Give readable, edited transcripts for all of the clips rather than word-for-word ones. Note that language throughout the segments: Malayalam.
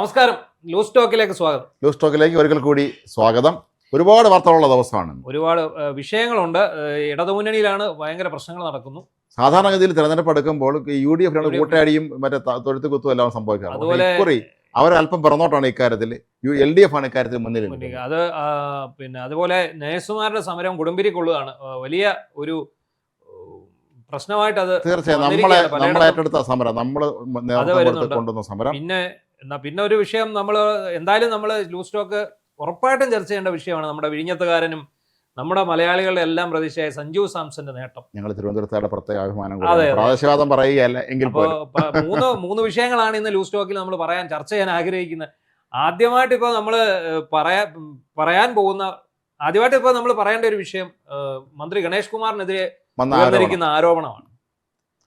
നമസ്കാരം. ലൂസ് ടോക്കിലേക്ക് സ്വാഗതം. ലൂസ് ടോക്കിലേക്ക് ഒരിക്കൽ കൂടി സ്വാഗതം. ഒരുപാട് വാർത്തകളുള്ള ദിവസമാണ്. ഒരുപാട് വിഷയങ്ങളുണ്ട്. ഇടതുമുന്നണിയിലാണ് ഭയങ്കര പ്രശ്നങ്ങൾ നടക്കുന്നു. സാധാരണഗതിയിൽ തെരഞ്ഞെടുപ്പ് എടുക്കുമ്പോൾ UDF കൂട്ടയടിയും മറ്റേ തൊഴുത്ത് കുത്തും എല്ലാം സംഭവിക്കാറ്. അതുപോലെ അവരല്പം പിറന്നോട്ടാണ് ഇക്കാര്യത്തിൽ. LDF ആണ് ഇക്കാര്യത്തിൽ മുന്നിൽ. അത് അതുപോലെ നഴ്സുമാരുടെ സമരം കൊടുമ്പിരി കൊള്ളുകയാണ്. വലിയ ഒരു പ്രശ്നമായിട്ട് അത് തീർച്ചയായും നമ്മളെ ഏറ്റെടുത്ത സമരം, നമ്മൾ കൊണ്ടുവന്ന സമരം. പിന്നെ ഒരു വിഷയം നമ്മൾ ലൂസ് ടോക്ക് ഉറപ്പായിട്ടും ചർച്ച ചെയ്യേണ്ട വിഷയമാണ്. നമ്മുടെ വിഴിഞ്ഞത്തുകാരനും നമ്മുടെ മലയാളികളുടെ എല്ലാം പ്രതീക്ഷയായ സഞ്ജു സാംസന്റെ നേട്ടം. ഞങ്ങൾ തിരുവനന്തപുരത്തുകാരുടെ പ്രത്യേക അഭിമാനം, പ്രാദേശികവാദം പറയുകയല്ല എങ്കിൽ മൂന്ന് വിഷയങ്ങളാണ് ഇന്ന് ലൂസ് ടോക്കിൽ നമ്മൾ ചർച്ച ചെയ്യാൻ ആഗ്രഹിക്കുന്നത്. ആദ്യമായിട്ട് ഇപ്പോൾ നമ്മൾ പറയേണ്ട ഒരു വിഷയം മന്ത്രി ഗണേഷ് കുമാറിനെതിരെ വന്നിരിക്കുന്ന ആരോപണമാണ്.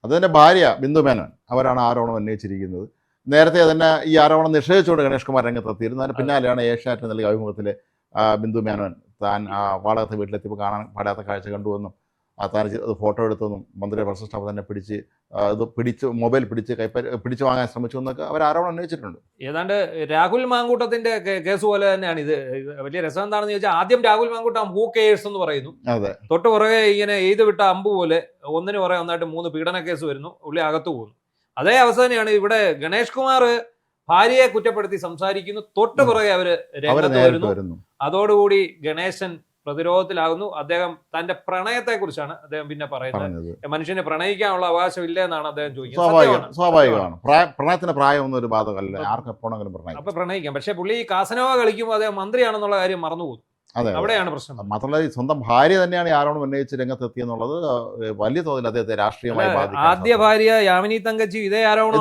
അതിന്റെ ഭാര്യ ബിന്ദു മേനോൻ അവരാണ് ആരോപണം ഉന്നയിച്ചിരിക്കുന്നത്. നേരത്തെ തന്നെ ഈ ആരോപണം നിഷേധിച്ചുകൊണ്ട് ഗണേഷ് കുമാർ രംഗത്തെത്തിയിരുന്നു. അതിന് പിന്നാലെയാണ് ഏഷ്യാനെറ്റ് നൽകിയ അഭിമുഖത്തിൽ ബിന്ദു മേനോൻ താൻ വാടകത്തെ വീട്ടിലെത്തിയപ്പോൾ കാണാൻ പാടാത്ത കാഴ്ച കണ്ടുവെന്നും താൻ ഫോട്ടോ എടുത്തെന്നും മന്ത്രിയുടെ പ്രസ് സ്റ്റാഫ് തന്നെ മൊബൈൽ പിടിച്ചു വാങ്ങാൻ ശ്രമിച്ചു എന്നൊക്കെ അവർ ആരോപണം ഉന്നയിച്ചിട്ടുണ്ട്. ഏതാണ്ട് രാഹുൽ മാങ്കൂട്ടത്തിന്റെ കേസ് പോലെ തന്നെയാണ് ഇത്. വലിയ രസം എന്താണെന്ന് ചോദിച്ചാൽ, ആദ്യം രാഹുൽ മാങ്കൂട്ടം ഹൂ കേഴ്സ് എന്ന് പറയുന്നു. അതെ, തൊട്ട് പുറകെ ഇങ്ങനെ എയ്ത് വിട്ട അമ്പ് പോലെ ഒന്നിന് പുറകെ ഒന്നായിട്ട് 3 പീഡന കേസ് വരുന്നു. ഉള്ളി അകത്തു പോകുന്നു. അതേ അവസാനമാണ് ഇവിടെ ഗണേഷ് കുമാർ ഭാര്യയെ കുറ്റപ്പെടുത്തി സംസാരിക്കുന്നു. തൊട്ട് പുറകെ അവര് രംഗത്ത് വരുന്നു. അതോടുകൂടി ഗണേശൻ പ്രതിരോധത്തിലാകുന്നു. അദ്ദേഹം തന്റെ പ്രണയത്തെ കുറിച്ചാണ് അദ്ദേഹം പിന്നെ പറയുന്നത്. മനുഷ്യനെ പ്രണയിക്കാനുള്ള അവകാശം ഇല്ല എന്നാണ് അദ്ദേഹം ചോദിക്കുന്നത്. സ്വാഭാവികമാണ്. പ്രണയത്തിന് പ്രായമൊന്നും ഒരു ബാധകമല്ല, ആർക്കെപ്പോണെങ്കിലും പ്രണയിക്കാം. പക്ഷെ പുള്ളി ഈ കാസനോവ കളിക്കുമ്പോൾ അദ്ദേഹം മന്ത്രിയാണെന്നുള്ള കാര്യം മറന്നുപോകും. അവിടെയാണ് പ്രശ്നം. മാത്രമല്ല സ്വന്തം ഭാര്യ തന്നെയാണ് ഈ ആരോപണം ഉന്നയിച്ച് രംഗത്തെത്തിയെന്നുള്ളത് വലിയ തോതിൽ അദ്ദേഹത്തെ രാഷ്ട്രീയമായി ബാധിക്കും. ആദ്യ ഭാര്യ യാമിനി തങ്കച്ചി ഇതേ ആരോപണം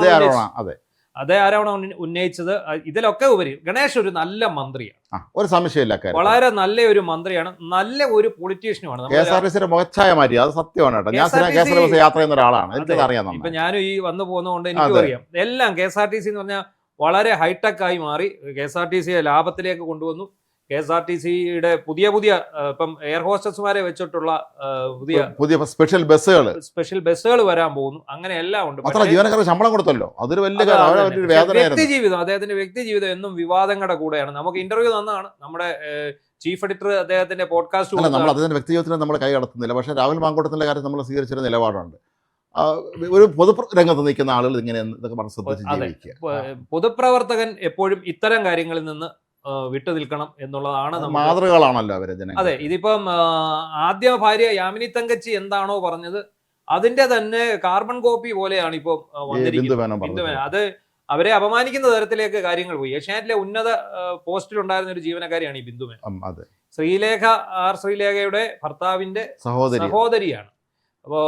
ഉന്നയിച്ചത്. ഇതിലൊക്കെ ഉപരി ഗണേഷ് ഒരു നല്ല മന്ത്രിയാണ്, ഒരു സംശയമില്ല. വളരെ നല്ല ഒരു മന്ത്രിയാണ്, നല്ല ഒരു പൊളിറ്റീഷ്യനുമാണ്. KSRTC മുഖച്ഛായ മാറ്റി, അത് സത്യമാണ് കേട്ടോ. ഞാൻ KSRTC യാത്ര ചെയ്യുന്ന ഒരാളാണ്, എനിക്കറിയാം. ഇപ്പൊ ഞാനും ഈ വന്നു പോകുന്നതുകൊണ്ട് എനിക്കും അറിയാം. എല്ലാം KSRTC എന്ന് പറഞ്ഞാൽ വളരെ ഹൈടെക് ആയി മാറി. KSRTC ലാഭത്തിലേക്ക് കൊണ്ടുവന്നു. KSRTCയുടെ പുതിയ ഇപ്പം എയർ ഹോസ്റ്റസ്മാരെ വെച്ചിട്ടുള്ള പുതിയ സ്പെഷ്യൽ ബസ്സുകൾ വരാൻ പോകുന്നു. അങ്ങനെ എല്ലാം ഉണ്ട്. ജീവനക്കാർക്ക് ശമ്പളം കൊടുത്തല്ലോ, അതൊരു വലിയ വ്യക്തിജീവിതം, അദ്ദേഹത്തിന്റെ വ്യക്തിജീവിതം എന്നും വിവാദങ്ങളുടെ കൂടെയാണ്. നമുക്ക് ഇന്റർവ്യൂ തന്നതാണ് നമ്മുടെ ചീഫ് എഡിറ്റർ. അദ്ദേഹത്തിന്റെ പോഡ്കാസ്റ്റ് നമ്മൾ അദ്ദേഹത്തിന്റെ വ്യക്തിജീവിതത്തിന് നമ്മൾ കൈ കടത്തുന്നില്ല. പക്ഷേ രാഹുൽ മാങ്കൂട്ടത്തിന്റെ കാര്യം നമ്മൾ സ്വീകരിച്ചൊരു നിലപാടുണ്ട്. ഒരു പൊതുരംഗത്ത് നിൽക്കുന്ന ആളുകൾ ഇങ്ങനെ പൊതുപ്രവർത്തകൻ എപ്പോഴും ഇത്തരം കാര്യങ്ങളിൽ നിന്ന് വിട്ടു നിൽക്കണം എന്നുള്ളതാണ് മാതൃകകളാണല്ലോ അവര്. അതെ, ഇതിപ്പം ആദ്യ ഭാര്യ യാമിനി തങ്കച്ചി എന്താണോ പറഞ്ഞത് അതിന്റെ തന്നെ കാർബൺ കോപ്പി പോലെയാണ് ഇപ്പൊ വന്നിരിക്കുന്നത്. അത് അവരെ അപമാനിക്കുന്ന തരത്തിലേക്ക് കാര്യങ്ങൾ പോയി. ഏഷ്യാനെറ്റിലെ ഉന്നത പോസ്റ്റിലുണ്ടായിരുന്ന ഒരു ജീവനക്കാരിയാണ് ഈ ബിന്ദുമേനോൻ. ശ്രീലേഖയുടെ ഭർത്താവിന്റെ സഹോദരിയാണ്. അപ്പോ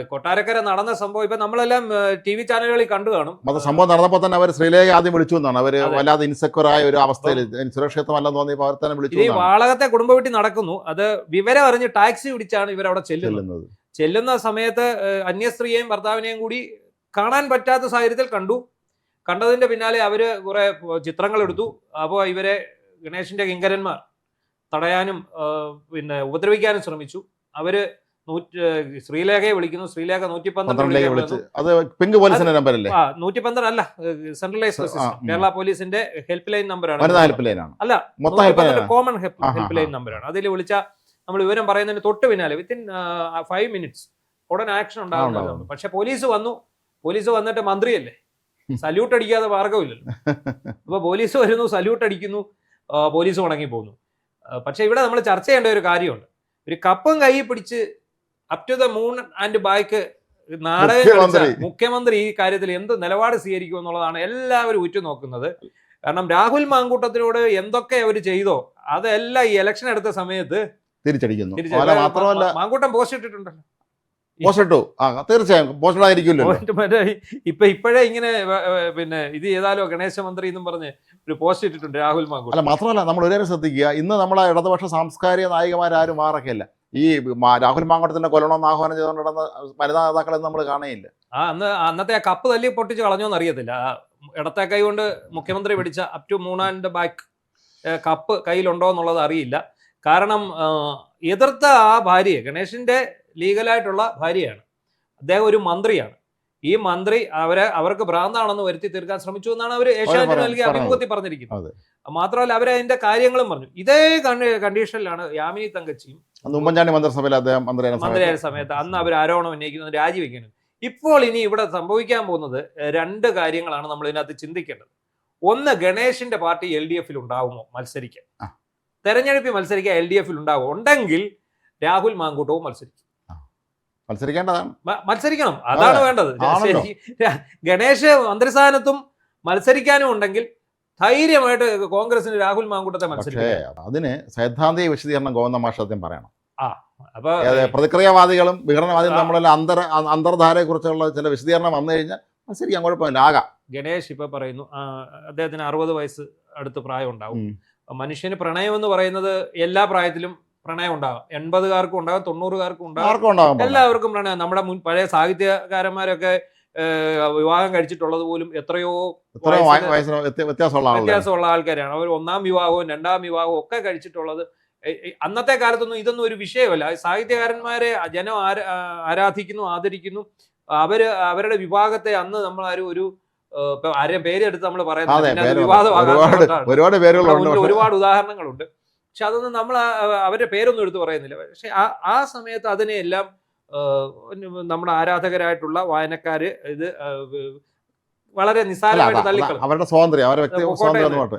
കൊട്ടാരക്കര നടന്ന സംഭവം ഇപ്പൊ നമ്മളെല്ലാം TV ചാനലുകളിൽ കണ്ടു കാണും. സംഭവം നടന്നപ്പോൾ തന്നെ അവർ ശ്രീലേഖ ആദ്യം വിളിച്ചു എന്നാണ്. അവര് വല്ലാതെ ഇൻസെക്യൂർ ആയ ഒരു അവസ്ഥയിൽ സുരക്ഷിതമല്ലെന്ന് തോന്നിയപ്പോൾ അവർ തന്നെ വിളിച്ചു. ഈ വാളകത്തെ കുടുംബ വീട്ടിൽ നടക്കുന്നു. അത് വിവരം അറിഞ്ഞ് ടാക്സി പിടിച്ചാണ് ഇവരവിടെ ചെല്ലുന്ന സമയത്ത് അന്യ സ്ത്രീയെയും ഭർത്താവിനെയും കൂടി കാണാൻ പറ്റാത്ത സാഹചര്യത്തിൽ കണ്ടതിന്റെ പിന്നാലെ അവര് കുറെ ചിത്രങ്ങൾ എടുത്തു. അപ്പോൾ ഇവരെ ഗണേഷിന്റെ കിങ്കരന്മാർ തടയാനും ഉപദ്രവിക്കാനും ശ്രമിച്ചു. അവര് ശ്രീലേഖയെ വിളിക്കുന്നു. ശ്രീലേഖ 112 അത് പിങ്ക് പോലീസിന്റെ നമ്പറല്ലേ? 112 അല്ല, സെൻട്രലൈസ്ഡ് കേരള പോലീസിന്റെ ഹെൽപ്പ് ലൈൻ നമ്പറാണ്. അല്ല, കോമൺ ഹെൽപ്പ് ലൈൻ നമ്പറാണ്. അതിൽ വിളിച്ചാൽ നമ്മൾ വിവരം പറയുന്നതിന് തൊട്ട് പിന്നാലെ വിത്തിൻ 5 മിനിറ്റ്സ് ഉടൻ ആക്ഷൻ ഉണ്ടാകുന്നുണ്ട്. പക്ഷെ പോലീസ് വന്നിട്ട് മന്ത്രിയല്ലേ, സല്യൂട്ട് അടിക്കാതെ മാർഗമില്ലല്ലോ. അപ്പൊ പോലീസ് വരുന്നു, സല്യൂട്ട് അടിക്കുന്നു, പോലീസ് മടങ്ങി പോകുന്നു. പക്ഷെ ഇവിടെ നമ്മൾ ചർച്ച ചെയ്യേണ്ട ഒരു കാര്യമുണ്ട്. ഒരു കപ്പും കൈ പിടിച്ച് up to the moon and back മുഖ്യമന്ത്രി ഈ കാര്യത്തിൽ എന്ത് നിലപാട് സ്വീകരിക്കും എന്നുള്ളതാണ് എല്ലാവരും ഉറ്റുനോക്കുന്നത്. കാരണം രാഹുൽ മാങ്കൂട്ടത്തിനോട് എന്തൊക്കെ അവർ ചെയ്തോ അതെല്ലാം ഈ ഇലക്ഷൻ എടുത്ത സമയത്ത് തിരിച്ചടിക്കുന്നു. മാങ്കൂട്ടം പോസ്റ്റ് ഇട്ടിട്ടുണ്ടല്ലോ. തീർച്ചയായും ഇപ്പോഴേ ഇങ്ങനെ ഇത് ചെയ്താലോ ഗണേശ മന്ത്രി എന്നും പറഞ്ഞ് ഒരു പോസ്റ്റ് ഇട്ടിട്ടുണ്ട് രാഹുൽ മാങ്കൂട്ടം. അല്ല, മാത്രമല്ല നമ്മൾ ഒരു ശ്രദ്ധിക്കുക, ഇന്ന് നമ്മളെ ഇടതുപക്ഷ സാംസ്കാരിക നായികമാരും മാറൊക്കെയല്ല ഈ രാഹുൽ മാങ്കൂട്ടത്തിന്റെ കൊല്ലണമെന്ന് ആഹ്വാനം ചെയ്തുകൊണ്ടിരുന്ന വനിതാ നേതാക്കളെന്ന് നമ്മൾ കാണുകയില്ല. അന്നത്തെ ആ കപ്പ് തല്ലി പൊട്ടിച്ച് കളഞ്ഞോന്ന് അറിയത്തില്ല. ഇടത്തെ കൈ കൊണ്ട് മുഖ്യമന്ത്രി പിടിച്ച up to moon and back cup കയ്യിലുണ്ടോ എന്നുള്ളത് അറിയില്ല. കാരണം എതിർത്ത ആ ഭാര്യയെ, ഗണേഷിന്റെ ലീഗലായിട്ടുള്ള ഭാര്യയാണ്, അദ്ദേഹം ഒരു മന്ത്രിയാണ്. ഈ മന്ത്രി അവർക്ക് ഭ്രാന്താണെന്ന് വരുത്തി തീർക്കാൻ ശ്രമിച്ചു എന്നാണ് അവർ ഏഷ്യാനെറ്റ് നൽകിയ അഭിമുഖത്തിൽ പറഞ്ഞിരിക്കുന്നത്. മാത്രമല്ല അവരതിന്റെ കാര്യങ്ങളും പറഞ്ഞു. ഇതേ കണ്ടീഷനിലാണ് യാമിനി തങ്കച്ചിയും ഉമ്മൻചാണ്ടി മന്ത്രിസഭയിൽ അദ്ദേഹം മന്ത്രിയായ സമയത്ത് അന്ന് അവർ ആരോപണം ഉന്നയിക്കുന്നത് രാജിവെക്കുന്നത്. ഇപ്പോൾ ഇനി ഇവിടെ സംഭവിക്കാൻ പോകുന്നത് 2 കാര്യങ്ങളാണ് നമ്മൾ ഇതിനകത്ത് ചിന്തിക്കേണ്ടത്. ഒന്ന്, ഗണേഷിന്റെ പാർട്ടി LDF ഉണ്ടാവുമോ മത്സരിക്കാൻ? തെരഞ്ഞെടുപ്പിൽ മത്സരിക്കാൻ LDF ഉണ്ടാവുമോ? ഉണ്ടെങ്കിൽ രാഹുൽ മാങ്കൂട്ടവും മത്സരിക്കണം. അതാണ് വേണ്ടത്. ഗണേഷ് മന്ത്രിസ്ഥാനത്തും മത്സരിക്കാനും ഉണ്ടെങ്കിൽ ധൈര്യമായിട്ട് കോൺഗ്രസിന് രാഹുൽ മാങ്കൂട്ടത്തെ മത്സരിക്കാം. അതിന് സൈദ്ധാന്തിക വിശദീകരണം ഗോവിന്ദ മാഷ് ആദ്യം പറയണം. അപ്പൊ പ്രതിക്രിയാവാദികളും വിഘടനവാദികളും നമ്മളെല്ലാം അന്തർധാരയെ കുറിച്ചുള്ള ചില വിശദീകരണം വന്നു കഴിഞ്ഞാൽ മത്സരിക്കാൻ കുഴപ്പമില്ല, ആകാം. ഗണേഷ് ഇപ്പൊ പറയുന്നു അദ്ദേഹത്തിന് 60 വയസ്സ് അടുത്ത് പ്രായം ഉണ്ടാവും. മനുഷ്യന് പ്രണയം എന്ന് പറയുന്നത് എല്ലാ പ്രായത്തിലും പ്രണയം ഉണ്ടാകാം. 80-കാർക്കും ഉണ്ടാകും, 90-കാർക്കും ഉണ്ടാകും, എല്ലാവർക്കും പ്രണയം. നമ്മുടെ പഴയ സാഹിത്യകാരന്മാരൊക്കെ വിവാഹം കഴിച്ചിട്ടുള്ളത് പോലും എത്രയോ വ്യത്യാസമുള്ള ആൾക്കാരാണ്. അവർ 1ാം വിവാഹവും 2ാം വിവാഹവും ഒക്കെ കഴിച്ചിട്ടുള്ളത്. അന്നത്തെ കാലത്തൊന്നും ഇതൊന്നും ഒരു വിഷയമല്ല. സാഹിത്യകാരന്മാരെ ജനം ആരാധിക്കുന്നു, ആദരിക്കുന്നു. അവരുടെ വിഭാഗത്തെ അന്ന് നമ്മൾ ആരും ആരെയും പേരെടുത്ത് നമ്മൾ പറയുന്നത് ഒരുപാട് ഉദാഹരണങ്ങളുണ്ട്. പക്ഷെ അതൊന്നും നമ്മൾ അവരുടെ പേരൊന്നും എടുത്ത് പറയുന്നില്ല. പക്ഷെ ആ സമയത്ത് അതിനെയെല്ലാം നമ്മുടെ ആരാധകരായിട്ടുള്ള വായനക്കാര് ഇത് വളരെ നിസ്സാരമായിട്ട് തള്ളിക്കളഞ്ഞു. അവരുടെ സ്വാതന്ത്ര്യം, അവരുടെ വ്യക്തി സ്വാതന്ത്ര്യം.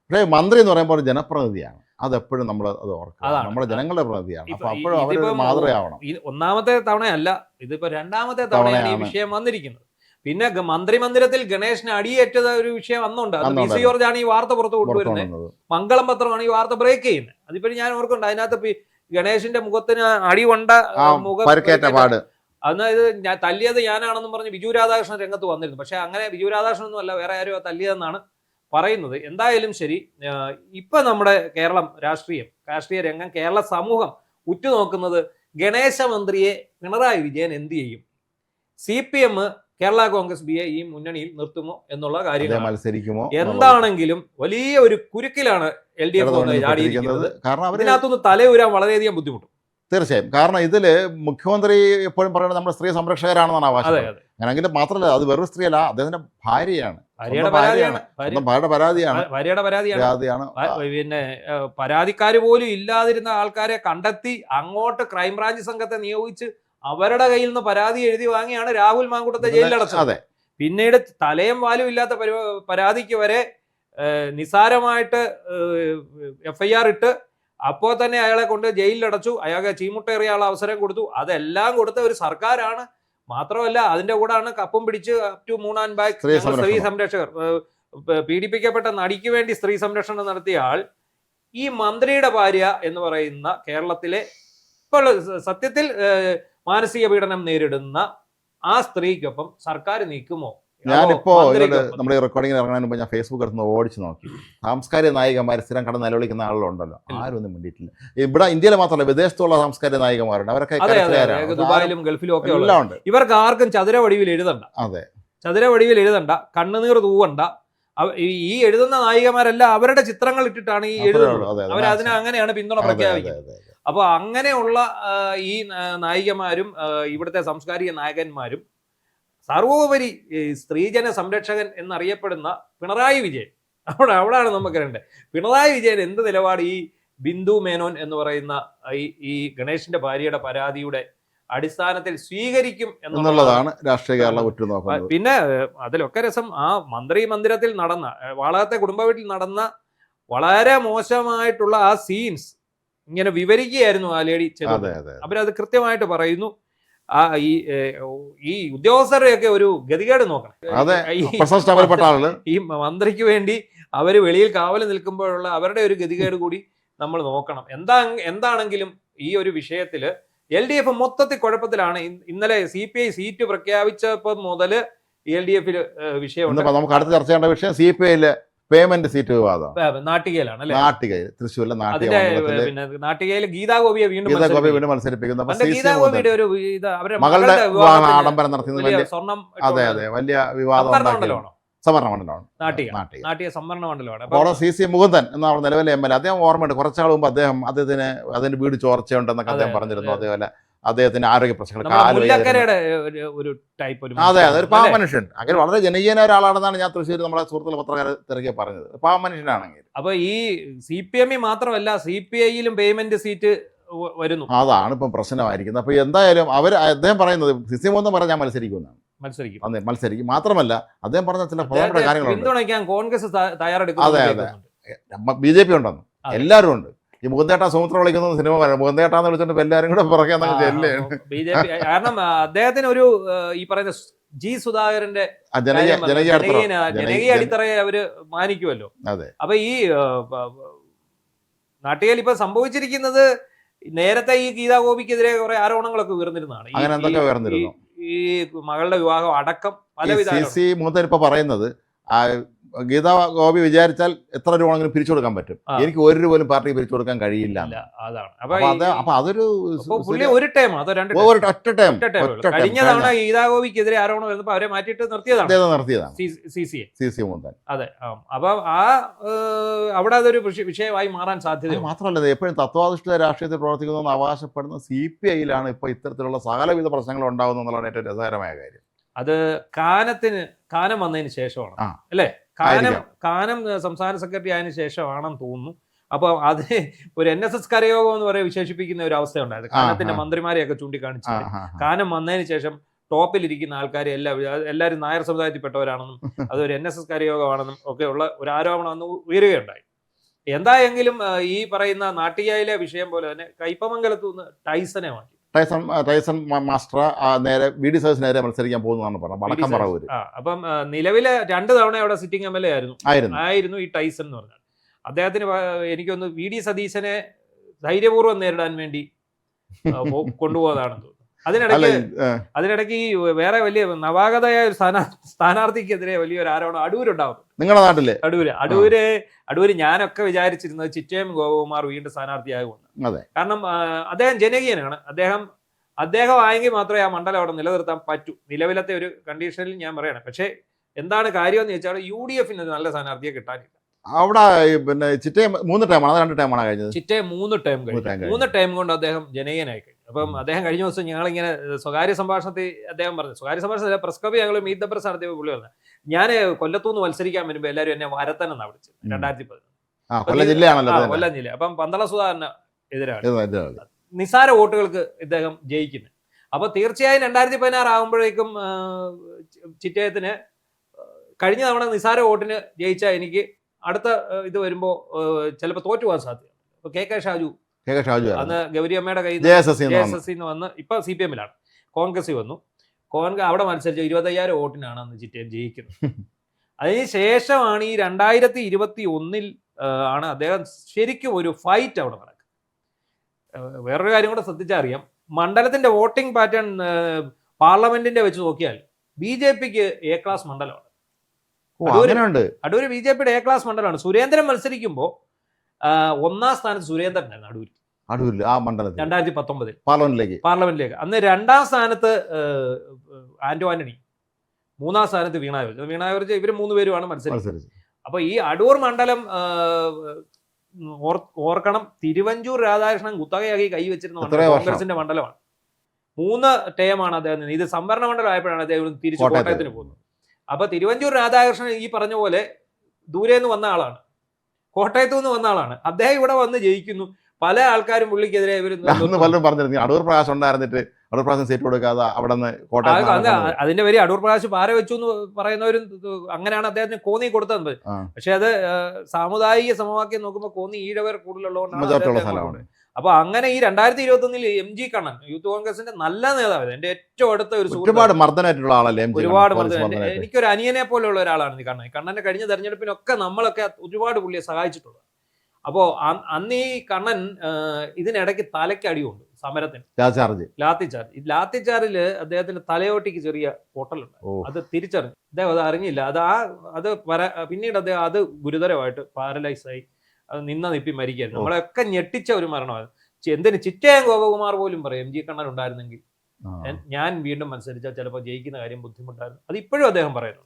പക്ഷേ മന്ത്രി എന്ന് പറയുമ്പോൾ ജനപ്രതിനിധിയാണ്. അതെപ്പോഴും നമ്മൾ അത് ഓർക്കണം. നമ്മുടെ ജനങ്ങളുടെ പ്രതിനിധിയാണ്. അപ്പൊ അപ്പോഴും അവർ മാതൃകയാവണം. ഒന്നാമത്തെ തവണയല്ല, ഇതിപ്പോ 2ാമത്തെ തവണയാണ് ഈ വിഷയം വന്നിരിക്കുന്നത്. പിന്നെ മന്ത്രിമന്ദിരത്തിൽ ഗണേഷിന് അടിയേറ്റത് ഒരു വിഷയം അന്നുണ്ട്. അത് PC ജോർജാണ് ഈ വാർത്ത പുറത്ത് കൊണ്ടുവരുന്നത്. മംഗളം പത്രമാണ് ഈ വാർത്ത ബ്രേക്ക് ചെയ്യുന്നത്. അതിപ്പോഴും ഞാൻ ഓർക്കുന്നുണ്ട്. അതിനകത്ത് ഗണേഷിന്റെ മുഖത്തിന് അടി കൊണ്ട അതായത് ഞാൻ തല്ലിയത് ഞാനാണെന്നും പറഞ്ഞ് ബിജു രാധാകൃഷ്ണൻ രംഗത്ത് വന്നിരുന്നു. പക്ഷെ അങ്ങനെ ബിജു രാധാകൃഷ്ണൻ ഒന്നും അല്ല, വേറെ ആരോ തല്ലിയതെന്നാണ് പറയുന്നത്. എന്തായാലും ശരി, ഇപ്പൊ നമ്മുടെ രാഷ്ട്രീയ രംഗം, കേരള സമൂഹം ഉറ്റുനോക്കുന്നത് ഗണേശ മന്ത്രിയെ പിണറായി വിജയൻ എന്ത് ചെയ്യും? CPM കേരള കോൺഗ്രസ് BA ഈ മുന്നണിയിൽ നിർത്തുമോ എന്നുള്ള കാര്യം മത്സരിക്കുമോ? എന്താണെങ്കിലും വലിയ ഒരു കുരുക്കിലാണ് LDF ചാടിയിരിക്കുന്നത്. കാരണം അതിനകത്തൊന്ന് തലയുരാൻ വളരെയധികം ബുദ്ധിമുട്ടും. തീർച്ചയായും. കാരണം ഇതില് മുഖ്യമന്ത്രി എപ്പോഴും പറയുന്നത് നമ്മുടെ സ്ത്രീ സംരക്ഷകരാണെന്നാണ് അവകാശം. അങ്ങനെങ്കിൽ മാത്രമല്ല, അത് വെറും സ്ത്രീയല്ല, അദ്ദേഹത്തിന്റെ ഭാര്യയാണ്. പിന്നെ പരാതിക്കാര് പോലും ഇല്ലാതിരുന്ന ആൾക്കാരെ കണ്ടെത്തി അങ്ങോട്ട് ക്രൈംബ്രാഞ്ച് സംഘത്തെ നിയോഗിച്ച് അവരുടെ കയ്യിൽ നിന്ന് പരാതി എഴുതി വാങ്ങിയാണ് രാഹുൽ മാങ്കൂട്ടത്തെ ജയിലിലടച്ചത്. പിന്നീട് തലയും വാലും ഇല്ലാത്ത പരാതിക്ക് വരെ നിസാരമായിട്ട് FIR ഇട്ട് അപ്പോൾ തന്നെ അയാളെ കൊണ്ട് ജയിലിലടച്ചു. അയാൾക്ക് ചീമുട്ടേറിയാനുള്ള അവസരം കൊടുത്തു. അതെല്ലാം കൊടുത്ത ഒരു സർക്കാരാണ്. മാത്രമല്ല അതിന്റെ കൂടാണ് കപ്പും പിടിച്ച് up to moon and back സ്ത്രീ സംരക്ഷകർ, പീഡിപ്പിക്കപ്പെട്ട നടിക്ക് വേണ്ടി സ്ത്രീ സംരക്ഷണം നടത്തിയ ആൾ ഈ മന്ത്രിയുടെ ഭാര്യ എന്ന് പറയുന്ന കേരളത്തിലെ ഇപ്പോൾ സത്യത്തിൽ മാനസിക പീഡനം നേരിടുന്ന ആ സ്ത്രീക്കൊപ്പം സർക്കാർ നിൽക്കുമോ? ഞാനിപ്പോ നമ്മുടെ ഈ റെക്കോർഡിങ്ങിന് ഇറങ്ങുന്നതിന് മുമ്പ് ഞാൻ ഫേസ്ബുക്ക് എടുത്ത് ഓടിച്ചു നോക്കി. സാംസ്കാരിക നായികമാർ സ്ഥിരം കടന്ന് നിലവിളിക്കുന്ന ആളുകളുണ്ടല്ലോ, ആരും ഒന്നും വേണ്ടിയിട്ടില്ല. ഇവിടെ ഇന്ത്യയിൽ മാത്രമല്ല, വിദേശത്തുള്ള സാംസ്കാരിക നായികമാരുണ്ട്. അവരൊക്കെ ദുബായിലും ഗൾഫിലും ഒക്കെ എല്ലാം ഉണ്ട്. ഇവർക്ക് ആർക്കും ചതുരവടിവിൽ എഴുതണ്ട. അതെ, ചതുരവടിവിൽ എഴുതണ്ട, കണ്ണുനീർ തൂവണ്ട. ഈ എഴുതുന്ന നായികമാരെല്ലാം അവരുടെ ചിത്രങ്ങൾ ഇട്ടിട്ടാണ് ഈ എഴുതുന്നത്. അവരതിനെ അങ്ങനെയാണ് പിന്തുണ പ്രഖ്യാപിക്കുന്നത്. അപ്പൊ അങ്ങനെയുള്ള ഈ നായികമാരും ഇവിടുത്തെ സാംസ്കാരിക നായകന്മാരും സർവോപരി സ്ത്രീജന സംരക്ഷകൻ എന്നറിയപ്പെടുന്ന പിണറായി വിജയൻ, അവിടാണ് നമുക്ക് അറിയേണ്ടത്. പിണറായി വിജയൻ എന്ത് നിലപാട് ഈ ബിന്ദു മേനോൻ എന്ന് പറയുന്ന ഈ ഗണേഷിന്റെ ഭാര്യയുടെ പരാതിയുടെ അടിസ്ഥാനത്തിൽ സ്വീകരിക്കും എന്നുള്ളതാണ് രാഷ്ട്രീയ കേരളം ഉറ്റുനോക്കുന്നത്. പിന്നെ അതിലൊക്കെ രസം, ആ മന്ത്രിമന്ദിരത്തിൽ നടന്ന, വാളകത്തെ കുടുംബ വീട്ടിൽ നടന്ന വളരെ മോശമായിട്ടുള്ള ആ സീൻസ് ഇങ്ങനെ വിവരിക്കുകയായിരുന്നു ആ ലേഡി. അവരത് കൃത്യമായിട്ട് പറയുന്നു. ഈ ഉദ്യോഗസ്ഥരുടെയൊക്കെ ഒരു ഗതികേട് നോക്കണം. ഈ മന്ത്രിക്ക് വേണ്ടി അവര് വെളിയിൽ കാവൽ നിൽക്കുമ്പോഴുള്ള അവരുടെ ഒരു ഗതികേട് കൂടി നമ്മൾ നോക്കണം. എന്താണെങ്കിലും ഈ ഒരു വിഷയത്തില് LDF മൊത്തത്തിൽ കുഴപ്പത്തിലാണ്. ഇന്നലെ CPI സീറ്റ് പ്രഖ്യാപിച്ചപ്പോൾ മുതൽ LDF വിഷയമുണ്ട്. നമുക്ക് അടുത്ത് ചർച്ച ചെയ്യേണ്ട വിഷയം CPI പേയ്മെന്റ് സീറ്റ് വിവാദം. നാട്ടികയിലാണ് അല്ലെ? നാട്ടികയിൽ, തൃശ്ശൂരിലെ നാട്ടികയിൽ ഗീതാഗോപിയെ വീണ്ടും മത്സരിപ്പിക്കുന്ന ഗീതാഗോപിയുടെ ഒരു മകളുടെ ആഡംബരം നടത്തുന്നത് സ്വർണം. അതെ, വലിയ വിവാദം. സംവരണ മണ്ഡലമാണ്, നാട്ടിക സംവരണ മണ്ഡലമാണ്. CC മുകുന്ദൻ എന്ന നിലവിലെ MLA, അദ്ദേഹം ഓർമ്മയുണ്ട്, കുറച്ചാൾ മുമ്പ് അദ്ദേഹത്തിന് അതിന്റെ വീട് ചോർച്ചയുണ്ടെന്നൊക്കെ അദ്ദേഹം പറഞ്ഞിരുന്നു. അതേപോലെ അദ്ദേഹത്തിന്റെ ആരോഗ്യ പ്രശ്നങ്ങൾ, മുല്ലക്കരയുടെ ഒരു ടൈപ്പ് ഒരു അതെ അതെ, ഒരു പാവ മനുഷ്യൻ, അങ്ങനെ വളരെ ജനകീയനായ ഒരാളാണെന്നാണ് ഞാൻ തൃശ്ശൂർ നമ്മളെ സുഹൃത്തുക്കൾ പത്രക്കാരെ തിരക്കി പറഞ്ഞത്. പാവ മനുഷ്യനാണെങ്കിൽ. അപ്പൊ ഈ CPM മാത്രമല്ല CPI-യിലും പേയ്മെന്റ് സീറ്റ് വരുന്നു. അതാണ് ഇപ്പം പ്രശ്നമായിരിക്കുന്നത്. അപ്പൊ എന്തായാലും അദ്ദേഹം പറയുന്നത് CC മോഹൻ പറഞ്ഞാൽ ഞാൻ മത്സരിക്കുമെന്നാണ്. മത്സരിക്കും മാത്രമല്ല അദ്ദേഹം പറഞ്ഞ ചില പ്രധാനപ്പെട്ട കാര്യങ്ങളുണ്ട്. പിന്തുണയ്ക്കാൻ കോൺഗ്രസ് തയ്യാറെടുക്കും. അതെ അതെ, BJP ഉണ്ടെന്ന് എല്ലാവരും ഉണ്ട്. ഈ മുകുന്ദേട്ട സുമിത്ര വിളിക്കുന്ന സിനിമ പറയാം, മുകുന്ദേട്ടാന്ന് വിളിച്ചിട്ട് എല്ലാവരും കൂടെ പുറകെ BJP. കാരണം അദ്ദേഹത്തിന് ഒരു ഈ പറയുന്ന G. സുധാകരന്റെ ജനകീയ അടിത്തറയെ അവര് മാനിക്കുമല്ലോ. അതെ. അപ്പൊ ഈ നാട്ടികയിൽ ഇപ്പൊ സംഭവിച്ചിരിക്കുന്നത്, നേരത്തെ ഈ ഗീതാ ഗോപിക്കെതിരെ കുറെ ആരോപണങ്ങളൊക്കെ ഉയർന്നിരുന്നതാണ്. ഈ മകളുടെ വിവാഹം അടക്കം പലവിധ CC മോഹൻ ഇപ്പൊ പറയുന്നത്, ഗീതാ ഗോപി വിചാരിച്ചാൽ എത്ര രൂപ ആണെങ്കിലും പിരിച്ചു കൊടുക്കാൻ പറ്റും, എനിക്ക് 1 രൂപ പോലും പാർട്ടിക്ക് പിരിച്ചു കൊടുക്കാൻ കഴിയില്ല. അതാണ്. അപ്പൊ അതൊരു ഒരു ടൈം അതോ ഒറ്റ ടൈം കഴിഞ്ഞ തവണ ഗീതാ ഗോപിക്കെതിരെ ആരോപണം വരുന്നപ്പോ അവരെ മാറ്റിയിട്ട് നിർത്തിയതാണ് CC മോഹൻ. അതെ. അപ്പൊ അവിടെ അതൊരു വിഷയമായി മാറാൻ സാധ്യത. മാത്രമല്ല, എപ്പോഴും തത്വാധിഷ്ഠിത രാഷ്ട്രീയത്തിൽ പ്രവർത്തിക്കുന്നതെന്ന് അവകാശപ്പെടുന്ന CPI-ലാണ് ഇപ്പൊ ഇത്തരത്തിലുള്ള സകലവിധ പ്രശ്നങ്ങൾ ഉണ്ടാകുന്നു എന്നുള്ളതാണ് ഏറ്റവും രസകരമായ കാര്യം. അത് കാനം വന്നതിന് ശേഷമാണ് അല്ലേ? കാനം സംസ്ഥാന സെക്രട്ടറി ആയതിനു ശേഷമാണെന്ന് തോന്നുന്നു. അപ്പൊ അത് ഒരു NSS കരയോഗം എന്ന് പറയുക വിശേഷിപ്പിക്കുന്ന ഒരു അവസ്ഥ ഉണ്ടായത്. കാനത്തിന്റെ മന്ത്രിമാരെയൊക്കെ ചൂണ്ടിക്കാണിച്ചു. കാനം വന്നതിന് ശേഷം ടോപ്പിലിരിക്കുന്ന ആൾക്കാരെ എല്ലാവരും നായർ സമുദായത്തിൽപ്പെട്ടവരാണെന്നും അതൊരു NSS കരയോഗമാണെന്നും ഒക്കെ ഉള്ള ഒരു ആരോപണം അന്ന് ഉയരുകയുണ്ടായി. എന്തായെങ്കിലും ഈ പറയുന്ന നാട്ടികയിലെ വിഷയം പോലെ തന്നെ കയ്പമംഗലത്തു നിന്ന് ടൈസനെ മാറ്റി. ടൈസൺ മാസ്റ്റർ നേരെ VD സതീശന് നേരെ മത്സരിക്കാൻ പോകുന്നതാണ് പറഞ്ഞത്, വടക്കം പറവൂര്. അപ്പം നിലവിലെ 2 തവണ അവിടെ സിറ്റിംഗ് MLA ആയിരുന്നു ഈ ടൈസൺ എന്ന് പറഞ്ഞാൽ. അദ്ദേഹത്തിന് എനിക്കൊന്ന് VD സതീശനെ ധൈര്യപൂർവ്വം നേരിടാൻ വേണ്ടി കൊണ്ടുപോകുന്നതാണെന്ന് തോന്നുന്നു. അതിനിടയ്ക്ക് ഈ വേറെ വലിയ നവാഗതയായ ഒരു സ്ഥാനാർത്ഥിക്കെതിരെ വലിയൊരു ആരോപണം അടൂരുണ്ടാവുന്നു. നിങ്ങളുടെ നാട്ടിലെ അടൂര് ഞാനൊക്കെ വിചാരിച്ചിരുന്നത് ചിറ്റയം ഗോപകുമാർ വീണ്ടും സ്ഥാനാർത്ഥിയാകുമെന്ന്. കാരണം അദ്ദേഹം ജനകീയനാണ്. അദ്ദേഹം ആയെങ്കിൽ മാത്രമേ ആ മണ്ഡലം അവിടെ നിലനിർത്താൻ പറ്റൂ. നിലവിലത്തെ ഒരു കണ്ടീഷനിൽ ഞാൻ പറയണം. പക്ഷേ എന്താണ് കാര്യം എന്ന് വെച്ചാൽ UDF-ന് നല്ല സ്ഥാനാർത്ഥിയെ കിട്ടാനില്ല. അവിടെ പിന്നെ ചിറ്റയം 3 ടൈമാണ്, 2 ടൈമാണ് കഴിഞ്ഞത്. ചിറ്റയം 3 ടൈം കഴിഞ്ഞു. 3 ടൈം കൊണ്ട് അദ്ദേഹം ജനകീയനായി കഴിഞ്ഞു. അപ്പം അദ്ദേഹം കഴിഞ്ഞ ദിവസം ഞങ്ങളിങ്ങനെ സ്വകാര്യ സംഭാഷണത്തിൽ അദ്ദേഹം പറഞ്ഞു, സ്വകാര്യ സംഭാഷണത്തിൽ പ്രസ് ക്ലബ് ഞങ്ങൾ മീറ്റ് ദ പ്രസ് നടത്തിയപ്പോൾ പുള്ളി പറഞ്ഞു, ഞാൻ കൊല്ലത്തുനിന്ന് മത്സരിക്കാൻ വരുമ്പോൾ എല്ലാവരും എന്നെ വരത്തനെന്നാണ് വിളിച്ചത്. 2011 കൊല്ലം ജില്ല. അപ്പം പന്തള സുധാകരന് എതിരാണ് നിസാര വോട്ടുകൾക്ക് ഇദ്ദേഹം ജയിക്കുന്നത്. അപ്പൊ തീർച്ചയായും 2016 ആകുമ്പോഴേക്കും ചിറ്റയത്തിന് കഴിഞ്ഞ തവണ നിസാര വോട്ടിന് ജയിച്ചാൽ എനിക്ക് അടുത്ത ഇത് വരുമ്പോ ചിലപ്പോൾ തോറ്റു പോകാൻ സാധ്യത. ഇപ്പൊ KK ഷാജു അന്ന് ഗൗരിയമ്മയുടെ കയ്യിൽ JSS വന്ന് ഇപ്പൊ CPM-ലാണ്, കോൺഗ്രസ് വന്നു. അവിടെ മത്സരിച്ച 25,000 വോട്ടിനാണ് അന്ന് ചിറ്റയം ജയിക്കുന്നത്. അതിനുശേഷമാണ് ഈ 2021 ആണ് അദ്ദേഹം ശരിക്കും ഒരു ഫൈറ്റ് അവിടെ നടക്കുക. വേറൊരു കാര്യം കൂടെ ശ്രദ്ധിച്ചാൽ അറിയാം, മണ്ഡലത്തിന്റെ വോട്ടിംഗ് പാറ്റേൺ പാർലമെന്റിന്റെ വെച്ച് നോക്കിയാൽ BJP-ക്ക് A ക്ലാസ് മണ്ഡലമാണ്. അടൂര് BJP-യുടെ A ക്ലാസ് മണ്ഡലമാണ്. സുരേന്ദ്രൻ മത്സരിക്കുമ്പോൾ 1ാം സ്ഥാനത്ത് സുരേന്ദ്രനായിരുന്നു അടൂര് ആ മണ്ഡലത്തിൽ 2019 പാർലമെന്റിലേക്ക്. അന്ന് 2ാം സ്ഥാനത്ത് ആന്റോ ആന്റണി, 3ാം സ്ഥാനത്ത് വീണ ജോർജ്. ഇവർ 3 പേരുമാണ് മത്സരിച്ചത്. അപ്പൊ ഈ അടൂർ മണ്ഡലം ഓർക്കണം, തിരുവഞ്ചൂർ രാധാകൃഷ്ണൻ കുത്തകയാക്കി കൈവച്ചിരുന്ന കോൺഗ്രസിന്റെ മണ്ഡലമാണ്. 3 ടേമാണ് അദ്ദേഹം. ഇത് സംവരണ മണ്ഡലം ആയപ്പോഴാണ് അദ്ദേഹം തിരിച്ചു കോട്ടയത്തിന് പോകുന്നത്. അപ്പൊ തിരുവഞ്ചൂർ രാധാകൃഷ്ണൻ ഈ പറഞ്ഞ പോലെ ദൂരെ നിന്ന് വന്ന ആളാണ്, കോട്ടയത്തു നിന്ന് വന്ന ആളാണ്. അദ്ദേഹം ഇവിടെ വന്ന് ജയിക്കുന്നു. പല ആൾക്കാരും പുള്ളിക്കെതിരെ പലരും പറഞ്ഞിരുന്നു അടൂർ പ്രകാശ് ഉണ്ടായിരുന്നിട്ട് അടൂർ പ്രകാശ് സീറ്റ് കൊടുക്കാതെ അവിടെ നിന്ന് അതിന്റെ പേര് അടൂർ പ്രകാശ് പാര വെച്ചു എന്ന് പറയുന്നവരും അങ്ങനെയാണ് അദ്ദേഹത്തിന് കോന്നി കൊടുത്തത്. പക്ഷെ അത് സാമുദായിക സമവാക്യം നോക്കുമ്പോൾ കോന്നി ഈഴവർ കൂടുതലുള്ളതുകൊണ്ടാണ്. അപ്പൊ അങ്ങനെ ഈ 2021 MG കണ്ണൻ യൂത്ത് കോൺഗ്രസിന്റെ നല്ല നേതാവ്, എന്റെ ഏറ്റവും അടുത്ത ഒരു ഒരുപാട് മർദ്ദനായിട്ടുള്ള ആളല്ലേ, ഒരുപാട് എനിക്കൊരു അനിയനെ പോലെയുള്ള ഒരാളാണ് ഈ കണ്ണന്റെ കഴിഞ്ഞ തെരഞ്ഞെടുപ്പിനൊക്കെ നമ്മളൊക്കെ ഒരുപാട് പുള്ളിയെ സഹായിച്ചിട്ടുള്ളത്. അപ്പോ അന്ന് ഈ കണ്ണൻ ഇതിനിടയ്ക്ക് തലയ്ക്ക് അടിയുണ്ട് സമരത്തിന്, ലാത്തി ചാർജില് അദ്ദേഹത്തിന്റെ തലയോട്ടിക്ക് ചെറിയ പൊട്ടലുണ്ട്. അത് തിരിച്ചറിഞ്ഞു അദ്ദേഹം, അത് അറിഞ്ഞില്ല. അത് പിന്നീട് അദ്ദേഹം അത് ഗുരുതരമായിട്ട് പാരലൈസായി അത് നിപ്പി മരിക്കായിരുന്നു. നമ്മളെയൊക്കെ ഞെട്ടിച്ച ഒരു മരണമായിരുന്നു. എന്തിന് ചിറ്റയം ഗോപകുമാർ പോലും പറയും MG കണ്ണൻ ഉണ്ടായിരുന്നെങ്കിൽ ഞാൻ വീണ്ടും മത്സരിച്ചാൽ ചിലപ്പോൾ ജയിക്കുന്ന കാര്യം ബുദ്ധിമുട്ടായിരുന്നു. അത് ഇപ്പോഴും അദ്ദേഹം പറയുന്നുണ്ട്.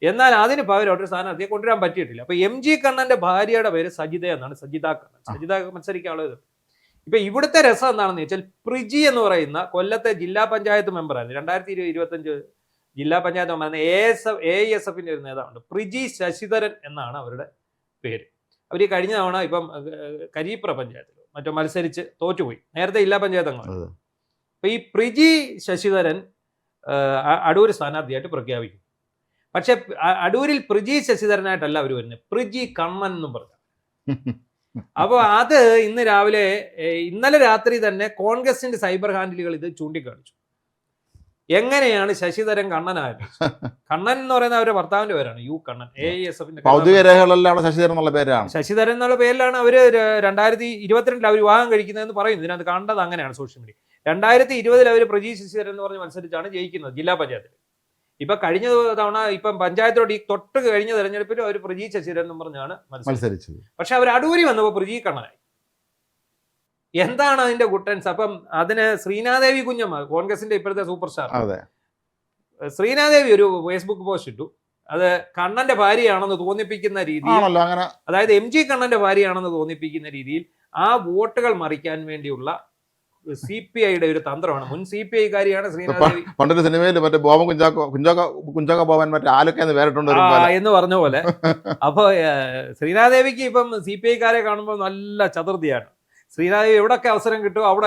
എന്നാൽ അതിന് പകരം ഒരു സ്ഥാനാർത്ഥിയെ കൊണ്ടുവരാൻ പറ്റിയിട്ടില്ല. അപ്പൊ MG കണ്ണന്റെ ഭാര്യയുടെ പേര് സജിത എന്നാണ്, സജിത കണ്ണൻ. സജിത മത്സരിക്കാനുള്ളത്. ഇപ്പൊ ഇവിടുത്തെ രസം എന്താണെന്ന് വെച്ചാൽ പ്രിജി എന്ന് പറയുന്ന കൊല്ലത്തെ ജില്ലാ പഞ്ചായത്ത് മെമ്പറായിരുന്നു 2025 ജില്ലാ പഞ്ചായത്ത് മെമ്പർ AISF ഒരു നേതാവുണ്ട്. പ്രിജി ശശിധരൻ എന്നാണ് അവരുടെ പേര്. അവർ ഈ കഴിഞ്ഞ തവണ ഇപ്പം കരീപ്ര പഞ്ചായത്തിൽ മറ്റോ മത്സരിച്ച് തോറ്റുപോയി. നേരത്തെ ജില്ലാ പഞ്ചായത്ത് അംഗമാണ്. അപ്പൊ ഈ പ്രിജി ശശിധരൻ അടൂർ സ്ഥാനാർത്ഥിയായിട്ട് പ്രഖ്യാപിക്കും. പക്ഷെ അടൂരിൽ പ്രിജി ശശിധരനായിട്ടല്ല അവർ വരുന്നത്, പ്രിജി കണ്ണൻ എന്നും പറഞ്ഞു. അപ്പോൾ അത് ഇന്നലെ രാത്രി തന്നെ കോൺഗ്രസിന്റെ സൈബർ ഹാൻഡിലുകൾ ഇത് ചൂണ്ടിക്കാണിച്ചു. എങ്ങനെയാണ് ശശിധരൻ കണ്ണനായത്? കണ്ണൻ എന്ന് പറയുന്ന അവരുടെ ഭർത്താവിന്റെ പേരാണ്, യു കണ്ണൻ. ശശിധരൻ എന്നുള്ള പേരിലാണ് അവര് 2022 അവർ വിവാഹം കഴിക്കുന്നതെന്ന് പറയുന്നു. ഇതിനകത്ത് കണ്ടത് അങ്ങനെയാണ് സോഷ്യൽ മീഡിയ. 2020 അവർ പ്രജി ശശിധരൻ എന്ന് പറഞ്ഞ് മത്സരിച്ചാണ് ജയിക്കുന്നത് ജില്ലാ പഞ്ചായത്തിൽ. ഇപ്പൊ കഴിഞ്ഞ തവണ ഇപ്പം പഞ്ചായത്തോട് ഈ തൊട്ട് കഴിഞ്ഞ തെരഞ്ഞെടുപ്പിൽ അവർ പ്രജി ശശിധരൻ എന്ന് പറഞ്ഞാണ് മത്സരിച്ചത്. പക്ഷെ അവർ അടൂരി വന്നപ്പോൾ പ്രജി കണ്ണനായി. എന്താണ് അതിന്റെ ഗുട്ടൻസ്? അപ്പം അതിന് ശ്രീനാദേവി കുഞ്ഞമ്മ, കോൺഗ്രസിന്റെ ഇപ്പോഴത്തെ സൂപ്പർ സ്റ്റാർ, ശ്രീനാദേവി ഒരു ഫേസ്ബുക്ക് പോസ്റ്റ് ഇട്ടു. അത് കണ്ണന്റെ ഭാര്യയാണെന്ന് തോന്നിപ്പിക്കുന്ന രീതിയിൽ, അതായത് MG കണ്ണന്റെ ഭാര്യയാണെന്ന് തോന്നിപ്പിക്കുന്ന രീതിയിൽ ആ വോട്ടുകൾ മറിക്കാൻ വേണ്ടിയുള്ള CPIയുടെ ഒരു തന്ത്രമാണ്. മുൻ CPI കാരിയാണ് ശ്രീനാദേവി. പണ്ടൊരു സിനിമയിൽ മറ്റേ ബോബൻ കുഞ്ചാക്ക ബോബൻ മറ്റേ ആലൊക്കെ വേറിട്ടുണ്ട് എന്ന് പറഞ്ഞ പോലെ. അപ്പൊ ശ്രീനാദേവിക്ക് ഇപ്പം CPI കാരെ കാണുമ്പോൾ നല്ല ചതുർത്തിയാണ്. ശ്രീനാദേവി എവിടൊക്കെ അവസരം കിട്ടും അവിടെ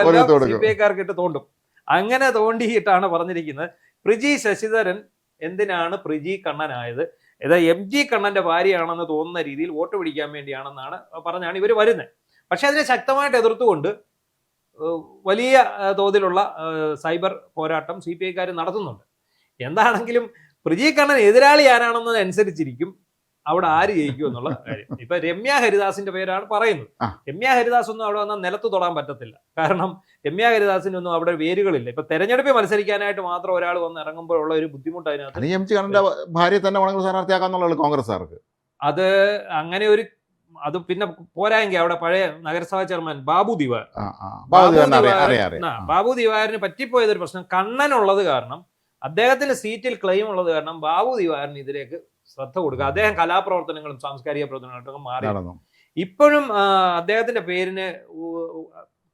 CPI കാർക്ക് ഇട്ട് തോണ്ടും. അങ്ങനെ തോണ്ടിയിട്ടാണ് പറഞ്ഞിരിക്കുന്നത്. പ്രിജി ശശിധരൻ എന്തിനാണ് പ്രിജി കണ്ണനായത്? MG കണ്ണന്റെ ഭാര്യയാണെന്ന് തോന്നുന്ന രീതിയിൽ വോട്ട് പിടിക്കാൻ വേണ്ടിയാണെന്നാണ് പറഞ്ഞാണ് ഇവർ വരുന്നത്. പക്ഷെ അതിനെ ശക്തമായിട്ട് എതിർത്തുകൊണ്ട് വലിയ തോതിലുള്ള സൈബർ പോരാട്ടം CPI കാർ നടത്തുന്നുണ്ട്. എന്താണെങ്കിലും പ്രിജി കണ്ണൻ എതിരാളി ആരാണെന്നതനുസരിച്ചിരിക്കും അവിടെ ആര് ജയിക്കും എന്നുള്ള കാര്യം. ഇപ്പൊ രമ്യ ഹരിദാസിന്റെ പേരാണ് പറയുന്നത്. രമ്യ ഹരിദാസ് ഒന്നും അവിടെ വന്നാൽ നിലത്ത് തൊടാൻ പറ്റത്തില്ല. കാരണം രമ്യ ഹരിദാസിനൊന്നും അവിടെ വേരുകളില്ല. ഇപ്പൊ തെരഞ്ഞെടുപ്പിൽ മത്സരിക്കാനായിട്ട് മാത്രം ഒരാൾ വന്ന് ഇറങ്ങുമ്പോഴുള്ള ഒരു ബുദ്ധിമുട്ട് അതിനകത്ത്. ഭാര്യ തന്നെ സ്ഥാനാർത്ഥിയാക്കാന്നുള്ള കോൺഗ്രസ്സുകാർക്ക് അത് അങ്ങനെ ഒരു അത് പിന്നെ പോരായെങ്കിൽ അവിടെ പഴയ നഗരസഭാ ചെയർമാൻ ബാബു ദിവാകരന് പറ്റിപ്പോയതൊരു പ്രശ്നം. കണ്ണനുള്ളത് കാരണം, അദ്ദേഹത്തിന് സീറ്റിൽ ക്ലെയിം ഉള്ളത് കാരണം ബാബു ദിവാകരന് ഇതിലേക്ക് ശ്രദ്ധ കൊടുക്കുക. അദ്ദേഹം കലാപ്രവർത്തനങ്ങളും സാംസ്കാരിക പ്രവർത്തനങ്ങളൊക്കെ മാറി. ഇപ്പോഴും അദ്ദേഹത്തിന്റെ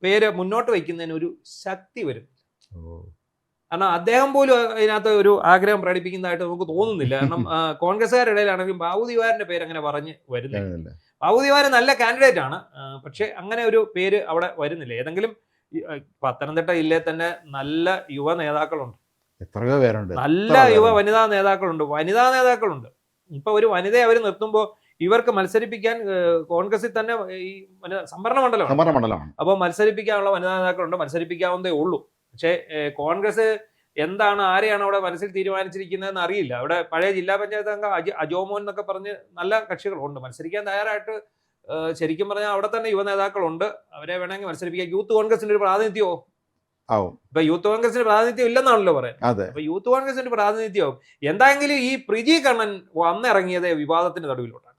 പേര് മുന്നോട്ട് വയ്ക്കുന്നതിന് ഒരു ശക്തി വരും. കാരണം അദ്ദേഹം പോലും അതിനകത്ത് ഒരു ആഗ്രഹം പ്രകടിപ്പിക്കുന്നതായിട്ട് നമുക്ക് തോന്നുന്നില്ല. കാരണം കോൺഗ്രസ്സുകാരുടെ ഇടയിലാണെങ്കിലും ബാബു ദിവാകരന്റെ പേര് അങ്ങനെ പറഞ്ഞ് വരുന്നില്ല. ബാബു ദിവാകരൻ നല്ല കാൻഡിഡേറ്റ് ആണ്, പക്ഷെ അങ്ങനെ ഒരു പേര് അവിടെ വരുന്നില്ല. ഏതെങ്കിലും പത്തനംതിട്ട ജില്ലയിൽ തന്നെ നല്ല യുവ നേതാക്കളുണ്ട്, എത്രയോ പേരുണ്ട്, നല്ല യുവ വനിതാ നേതാക്കളുണ്ട്. ഇപ്പൊ ഒരു വനിതയെ അവർ നിർത്തുമ്പോൾ ഇവർക്ക് മത്സരിപ്പിക്കാൻ കോൺഗ്രസിൽ തന്നെ ഈ സംവരണ മണ്ഡലമാണ്. അപ്പോൾ മത്സരിപ്പിക്കാനുള്ള വനിതാ നേതാക്കളുണ്ട്, മത്സരിപ്പിക്കാവുന്നതേ ഉള്ളൂ. പക്ഷേ കോൺഗ്രസ് എന്താണ്, ആരെയാണ് അവിടെ മനസ്സിൽ തീരുമാനിച്ചിരിക്കുന്നതെന്ന് അറിയില്ല. അവിടെ പഴയ ജില്ലാ പഞ്ചായത്ത് അംഗം അജോമോൻ എന്നൊക്കെ പറഞ്ഞ് നല്ല കക്ഷികളുണ്ട്, മത്സരിക്കാൻ തയ്യാറായിട്ട്. ശരിക്കും പറഞ്ഞാൽ അവിടെ തന്നെ യുവ നേതാക്കളുണ്ട്, അവരെ വേണമെങ്കിൽ മത്സരിപ്പിക്കാം. യൂത്ത് കോൺഗ്രസിന്റെ ഒരു പ്രാതിനിധ്യമോ ഇപ്പൊ യൂത്ത് കോൺഗ്രസിന് പ്രാതിനിധ്യം ഇല്ലെന്നാണല്ലോ പറയുന്നത്. അപ്പൊ യൂത്ത് കോൺഗ്രസിന്റെ പ്രാതിനിധ്യവും എന്തായെങ്കിലും ഈ പ്രിജി കണ്ണൻ വന്നിറങ്ങിയത് വിവാദത്തിന്റെ നടുവിലോട്ടാണ്.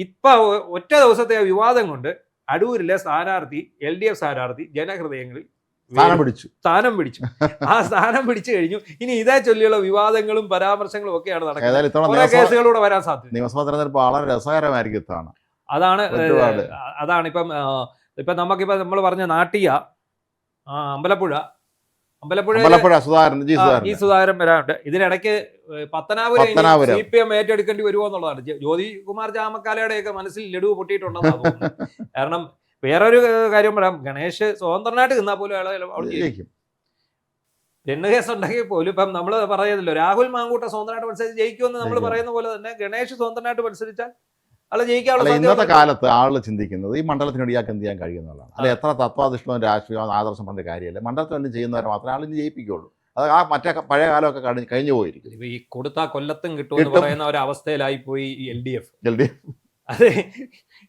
ഇപ്പൊ ഒറ്റ ദിവസത്തെ വിവാദം കൊണ്ട് അടൂരിലെ സ്ഥാനാർത്ഥി LDF സ്ഥാനാർത്ഥി ജനഹൃദയങ്ങളിൽ സ്ഥാനം പിടിച്ചു. ആ സ്ഥാനം പിടിച്ചു കഴിഞ്ഞു. ഇനി ഇതേ ചൊല്ലിയുള്ള വിവാദങ്ങളും പരാമർശങ്ങളും ഒക്കെയാണ് നടക്കുന്നത്. കേസുകളൂടെ വരാൻ സാധ്യത. നിയമസഭാ തെരഞ്ഞെടുപ്പ് വളരെ രസകരമായിരിക്കും. അതാണ് ഇപ്പൊ നമുക്കിപ്പോ നമ്മൾ പറഞ്ഞ നാട്ടിയ അമ്പലപ്പുഴ സുധാകരൻ വരാനുണ്ട്. ഇതിനിടയ്ക്ക് പത്തനാപുരം CPM ഏറ്റെടുക്കേണ്ടി വരുമോ എന്നുള്ളതാണ്. ജ്യോതികുമാർ ചാമക്കാലയുടെയൊക്കെ മനസ്സിൽ ലഡു പൊട്ടിയിട്ടുണ്ടെന്നാണ് തോന്നുന്നത്. കാരണം വേറൊരു കാര്യം പറയാം, ഗണേഷ് സ്വതന്ത്രനായിട്ട് നിന്നാൽ പോലും അവിടെ ജയിക്കും. പെണ്ണ് കേസ് ഉണ്ടെങ്കിൽ പോലും ഇപ്പം നമ്മൾ പറയുന്നല്ലോ, രാഹുൽ മാങ്കൂട്ട സ്വതന്ത്രനായിട്ട് മത്സരിച്ച് ജയിക്കുമെന്ന് നമ്മൾ പറയുന്ന പോലെ തന്നെ ഗണേഷ് സ്വതന്ത്രനായിട്ട് മത്സരിച്ചാൽ ആളെ ജയിക്കാനുള്ള. ഇന്നത്തെ കാലത്ത് ആളുകൾ ചിന്തിക്കുന്നത് ഈ മണ്ഡലത്തിനോട് ഇയാൾക്ക് എന്ത് ചെയ്യാൻ കഴിയുന്നതാണ്. അല്ലെ എത്ര തത്വാധിഷ്ഠവും രാഷ്ട്രീയവും ആദർശം പറഞ്ഞ കാര്യമല്ല. മണ്ഡലത്തിൽ വല്ലതും ചെയ്യുന്നവരെ മാത്രമേ ആളിന് ജയിപ്പിക്കുള്ളൂ. അത് ആ മറ്റേ പഴയ കാലമൊക്കെ കഴിഞ്ഞു പോയിരിക്കും. ഈ കൊടുത്താ കൊല്ലത്തും കിട്ടുമെന്ന് പറയുന്ന ഒരു അവസ്ഥയിലായി പോയി LDF. അതെ,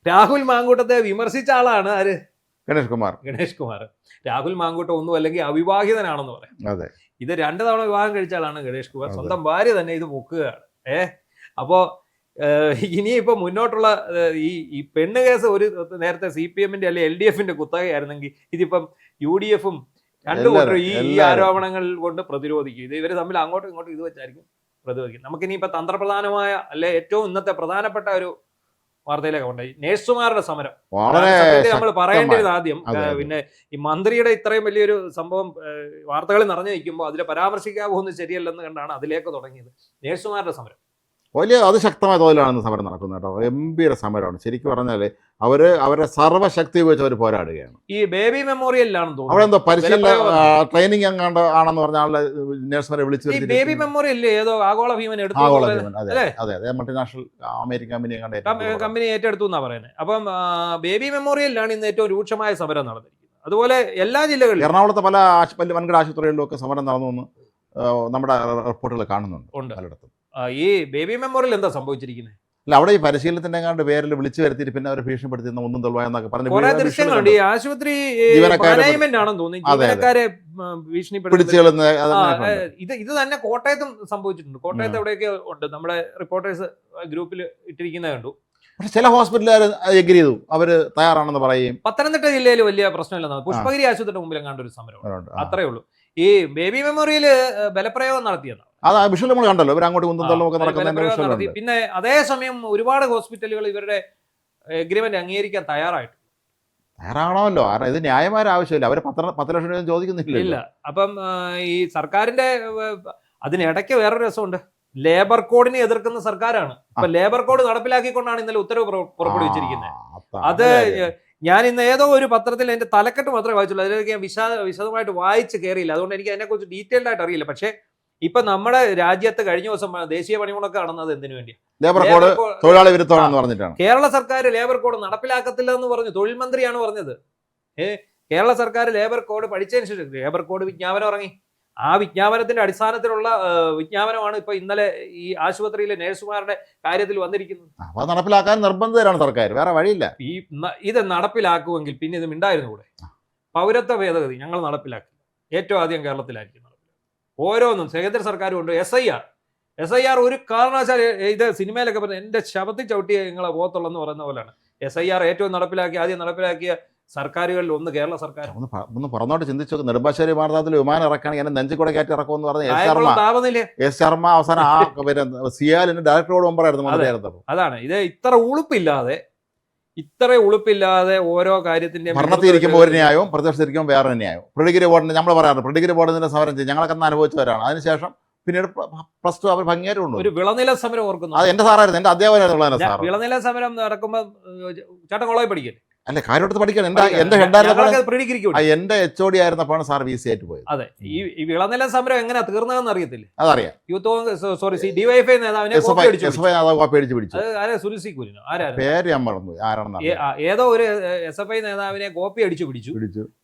രാഹുൽ മാങ്കൂട്ടത്തെ വിമർശിച്ച ആളാണ് ആര്? ഗണേഷ് കുമാർ. രാഹുൽ മാങ്കൂട്ടം ഒന്നും അല്ലെങ്കിൽ അവിവാഹിതനാണെന്ന് പറയാം. ഇത് 2 തവണ വിവാഹം കഴിച്ച ആളാണ് ഗണേഷ് കുമാർ. സ്വന്തം ഭാര്യ തന്നെ ഇത് മുക്കുകയാണ്. അപ്പോ ഇനിയിപ്പോ മുന്നോട്ടുള്ള ഈ പെണ്ണ് കേസ് ഒരു നേരത്തെ CPMന്റെ അല്ലെ LDFന്റെ കുത്തകയായിരുന്നെങ്കിൽ ഇതിപ്പം UDFും രണ്ടു കൂട്ടരും ഈ ആരോപണങ്ങൾ കൊണ്ട് പ്രതിരോധിക്കും. ഇത് ഇവര് തമ്മിൽ അങ്ങോട്ടും ഇങ്ങോട്ടും ഇത് വെച്ചായിരിക്കും പ്രതിരോധിക്കും. നമുക്കിനിയിപ്പോ തന്ത്രപ്രധാനമായ അല്ലെ ഏറ്റവും ഇന്നത്തെ പ്രധാനപ്പെട്ട ഒരു വാർത്തയിലൊക്കെ ഉണ്ടായി. നേഴ്സുമാരുടെ സമരം വളരെ നമ്മൾ പറയേണ്ടത് ആദ്യം. പിന്നെ ഈ മന്ത്രിയുടെ ഇത്രയും വലിയൊരു സംഭവം വാർത്തകളിൽ നിറഞ്ഞു നിൽക്കുമ്പോൾ അതിലെ പരാമർശിക്കാൻ പോകുന്നത് ശരിയല്ലെന്ന് കണ്ടാണ് അതിലേക്ക് തുടങ്ങിയത്. നേഴ്സുമാരുടെ സമരം വലിയ അതിശക്തമായ തോതിലാണ് സമരം നടക്കുന്നത് കേട്ടോ. ഗംഭീര സമരമാണ് ശരിക്കും പറഞ്ഞാൽ. അവരുടെ സർവ്വശക്തി ഉപയോഗിച്ച് അവർ പോരാടുകയാണ്. ഈ ബേബി മെമ്മോറിയലിലാണെന്ന് തോന്നുന്നു അവിടെ എന്തോ പരിശീലന ട്രെയിനിങ് എങ്ങാണ്ട് ആണെന്ന് പറഞ്ഞ ആളുടെ നേഴ്സുമാരെ വിളിച്ചു. ബേബി മെമ്മോറിയൽ ഏതോ ആഗോള ഭീമൻ എടുത്തു. അതെ മൾട്ടിനാഷണൽ അമേരിക്കൻ കമ്പനി ഏറ്റെടുത്തു എന്നാ പറയുന്നത്. അപ്പം ബേബി മെമ്മോറിയലിലാണ് ഇന്ന് ഏറ്റവും രൂക്ഷമായ സമരം നടന്നിരിക്കുന്നത്. അതുപോലെ എല്ലാ ജില്ലകളിലും എറണാകുളത്തെ പല വൻകിട ആശുപത്രികളിലും ഒക്കെ സമരം നടന്നു നമ്മുടെ റിപ്പോർട്ടുകൾ കാണുന്നുണ്ട് പലയിടത്തും. ഈ ബേബി മെമ്മോറിയൽ എന്താ സംഭവിച്ചിരിക്കുന്നത്? അല്ല, അവിടെ ഈ പരിശീലനത്തിന്റെ എങ്ങാണ്ട് പേരിൽ വിളിച്ചു വരുത്തിയിട്ട് പിന്നെ അവർ ഭീഷണിപ്പെടുത്തുന്ന ഒന്നും തൊഴിലാന്നൊക്കെ പറഞ്ഞു കുറെ ദൃശ്യങ്ങളുണ്ട്. ഈ ആശുപത്രി ആണെന്ന് തോന്നി ജീവനക്കാരെ ഭീഷണിപ്പെടുത്തുന്ന. ഇത് തന്നെ കോട്ടയത്തും സംഭവിച്ചിട്ടുണ്ട്. കോട്ടയത്ത് എവിടെയൊക്കെ ഉണ്ട്. നമ്മുടെ റിപ്പോർട്ടേഴ്സ് ഗ്രൂപ്പിൽ ഇട്ടിരിക്കുന്നത് കണ്ടു. പക്ഷെ ചില ഹോസ്പിറ്റലുകാർ എഗ്രി ചെയ്തു, അവര് തയ്യാറാണെന്ന് പറയും. പത്തനംതിട്ട ജില്ലയിൽ വലിയ പ്രശ്നമില്ലെന്നാണ്. പുഷ്പഗിരി ആശുപത്രിയുടെ മുമ്പിലും കണ്ട ഒരു സമരം. അത്രേ ഉള്ളൂ. ഈ ബേബി മെമ്മോറിയൽ ബലപ്രയോഗം നടത്തിയെന്നാണ്. അത് ആ വിഷയം നമ്മൾ കണ്ടല്ലോ, ഇവർ അങ്ങോട്ട് കുന്തം നടക്കുന്ന. പിന്നെ അതേസമയം ഒരുപാട് ഹോസ്പിറ്റലുകൾ ഇവരുടെ എഗ്രിമെന്റ് അംഗീകരിക്കാൻ തയ്യാറാണല്ലോ. കാരണം ഇത് ന്യായമായ ആവശ്യമില്ല. അവർ 10 ലക്ഷം രൂപ ചോദിക്കുന്നില്ല. അപ്പം ഈ സർക്കാരിന്റെ അതിനിടയ്ക്ക് വേറൊരു രസമുണ്ട്. ലേബർ കോഡിനെ എതിർക്കുന്ന സർക്കാരാണ്. അപ്പൊ ലേബർ കോഡ് നടപ്പിലാക്കിക്കൊണ്ടാണ് ഇന്നലെ ഉത്തരവ് പുറപ്പെടുവിച്ചിരിക്കുന്നത്. അത് ഞാൻ ഇന്ന് ഏതോ ഒരു പത്രത്തിൽ അതിന്റെ തലക്കെട്ട് മാത്രമേ വായിച്ചുള്ളൂ. അതിലേക്ക് ഞാൻ വിശദമായിട്ട് വായിച്ച് കയറിയില്ല. അതുകൊണ്ട് എനിക്ക് അതിനെക്കുറിച്ച് ഡീറ്റെയിൽഡ് ആയിട്ട് അറിയില്ല. പക്ഷേ ഇപ്പൊ നമ്മുടെ രാജ്യത്ത് കഴിഞ്ഞ ദിവസം ദേശീയ പണിമുടക്ക് നടന്നത് എന്തിനു വേണ്ടിയാണ്? ലേബർ കോഡ് തൊഴിലാളി വിരുദ്ധമാണെന്ന് പറഞ്ഞിട്ടാണ്. കേരള സർക്കാർ ലേബർ കോഡ് നടപ്പിലാക്കത്തില്ല എന്ന് പറഞ്ഞു. തൊഴിൽ മന്ത്രിയാണ് പറഞ്ഞത്. കേരള സർക്കാർ ലേബർ കോഡ് പഠിച്ചതിന് ശേഷം ലേബർ കോഡ് വിജ്ഞാപനം ഇറങ്ങി. ആ വിജ്ഞാപനത്തിന്റെ അടിസ്ഥാനത്തിലുള്ള വിജ്ഞാപനമാണ് ഇപ്പൊ ഇന്നലെ ഈ ആശുപത്രിയിലെ നഴ്സുമാരുടെ കാര്യത്തിൽ വന്നിരിക്കുന്നത്. അപ്പൊ നടപ്പിലാക്കാൻ നിർബന്ധിതരാണ് സർക്കാർ, വേറെ വഴിയില്ല. ഇത് നടപ്പിലാക്കുമെങ്കിൽ പിന്നെ ഇത് മിണ്ടായിരുന്നു കൂടെ. പൗരത്വ ഭേദഗതി ഞങ്ങൾ നടപ്പിലാക്കി. ഏറ്റവും ആദ്യം കേരളത്തിലായിരിക്കും ഓരോന്നും. കേന്ദ്ര സർക്കാരും ഉണ്ട്. SIR ഒരു കാരണവശാൽ ഇത് സിനിമയിലൊക്കെ പറഞ്ഞ എന്റെ ശബത്തിൽ ചവിട്ടിയ നിങ്ങളെ പോത്തുള്ളെന്ന് പറയുന്ന പോലെയാണ്. SIR ആദ്യം നടപ്പിലാക്കിയ സർക്കാരുകളിൽ ഒന്ന് കേരള സർക്കാർ. ഒന്ന് പറഞ്ഞോട്ട് ചിന്തിച്ചു നോക്ക്. നെടുമ്പാശ്ശേരി മാർത്താത്തിൽ വിമാനം ഇറക്കുകയാണെങ്കിൽ എന്നെ നെഞ്ചിക്കൂടെ കയറ്റി ഇറക്കുമെന്ന് പറഞ്ഞ എസ് ശർമ്മ അവസാനം ആ സിയാലിന്റെ ഡയറക്ടറോട് മുമ്പായിരുന്നു. അതാണ് ഇത്. ഇത്ര ഉളുപ്പില്ലാതെ ഓരോ കാര്യത്തിന്റെ ഭരണത്തിരിക്കുമ്പോൾ ഒരു ന്യായവും പ്രതിപക്ഷത്തിരിക്കുമ്പോൾ വേറെ ന്യായവും. പ്രിഡിഗ്രി ബോർഡിന് നമ്മൾ പറയാറുണ്ട്, പ്രിഡിഗ്രി ബോർഡിന്റെ സമരം ചെയ്യും. ഞങ്ങളൊക്കെ അന്ന് അനുഭവിച്ചവരാണ്. അതിനുശേഷം പിന്നീട് +2 അവർ ഭംഗിയായിട്ട് കൊണ്ടു. ഒരു വിളനില സമരം ഓർക്കുന്നു. അത് എന്റെ സാറായിരുന്നു, എന്റെ അധ്യാപകനായിരുന്നു. വിളനില സമരം നടക്കുമ്പോൾ ചേട്ടൻ കോളേജ് പഠിക്കല്ലേ? അല്ല, കാര്യമായിട്ട് പഠിക്കണം. എന്റെ HOD ആയിരുന്നപ്പോഴാണ് സാർ VC ആയിട്ട് പോയത്. അതെ. ഈ വിളനില സമരം എങ്ങനെ തീർന്നതെന്ന് അറിയത്തില്ല. അതറിയാം. DYFI നേതാവിനെ കോപ്പി അടിച്ച് പിടിച്ചു. പേര് ഞാൻ മറന്നു, ആരാണെന്ന്. ഏതോ ഒരു SFI നേതാവിനെ കോപ്പി അടിച്ചു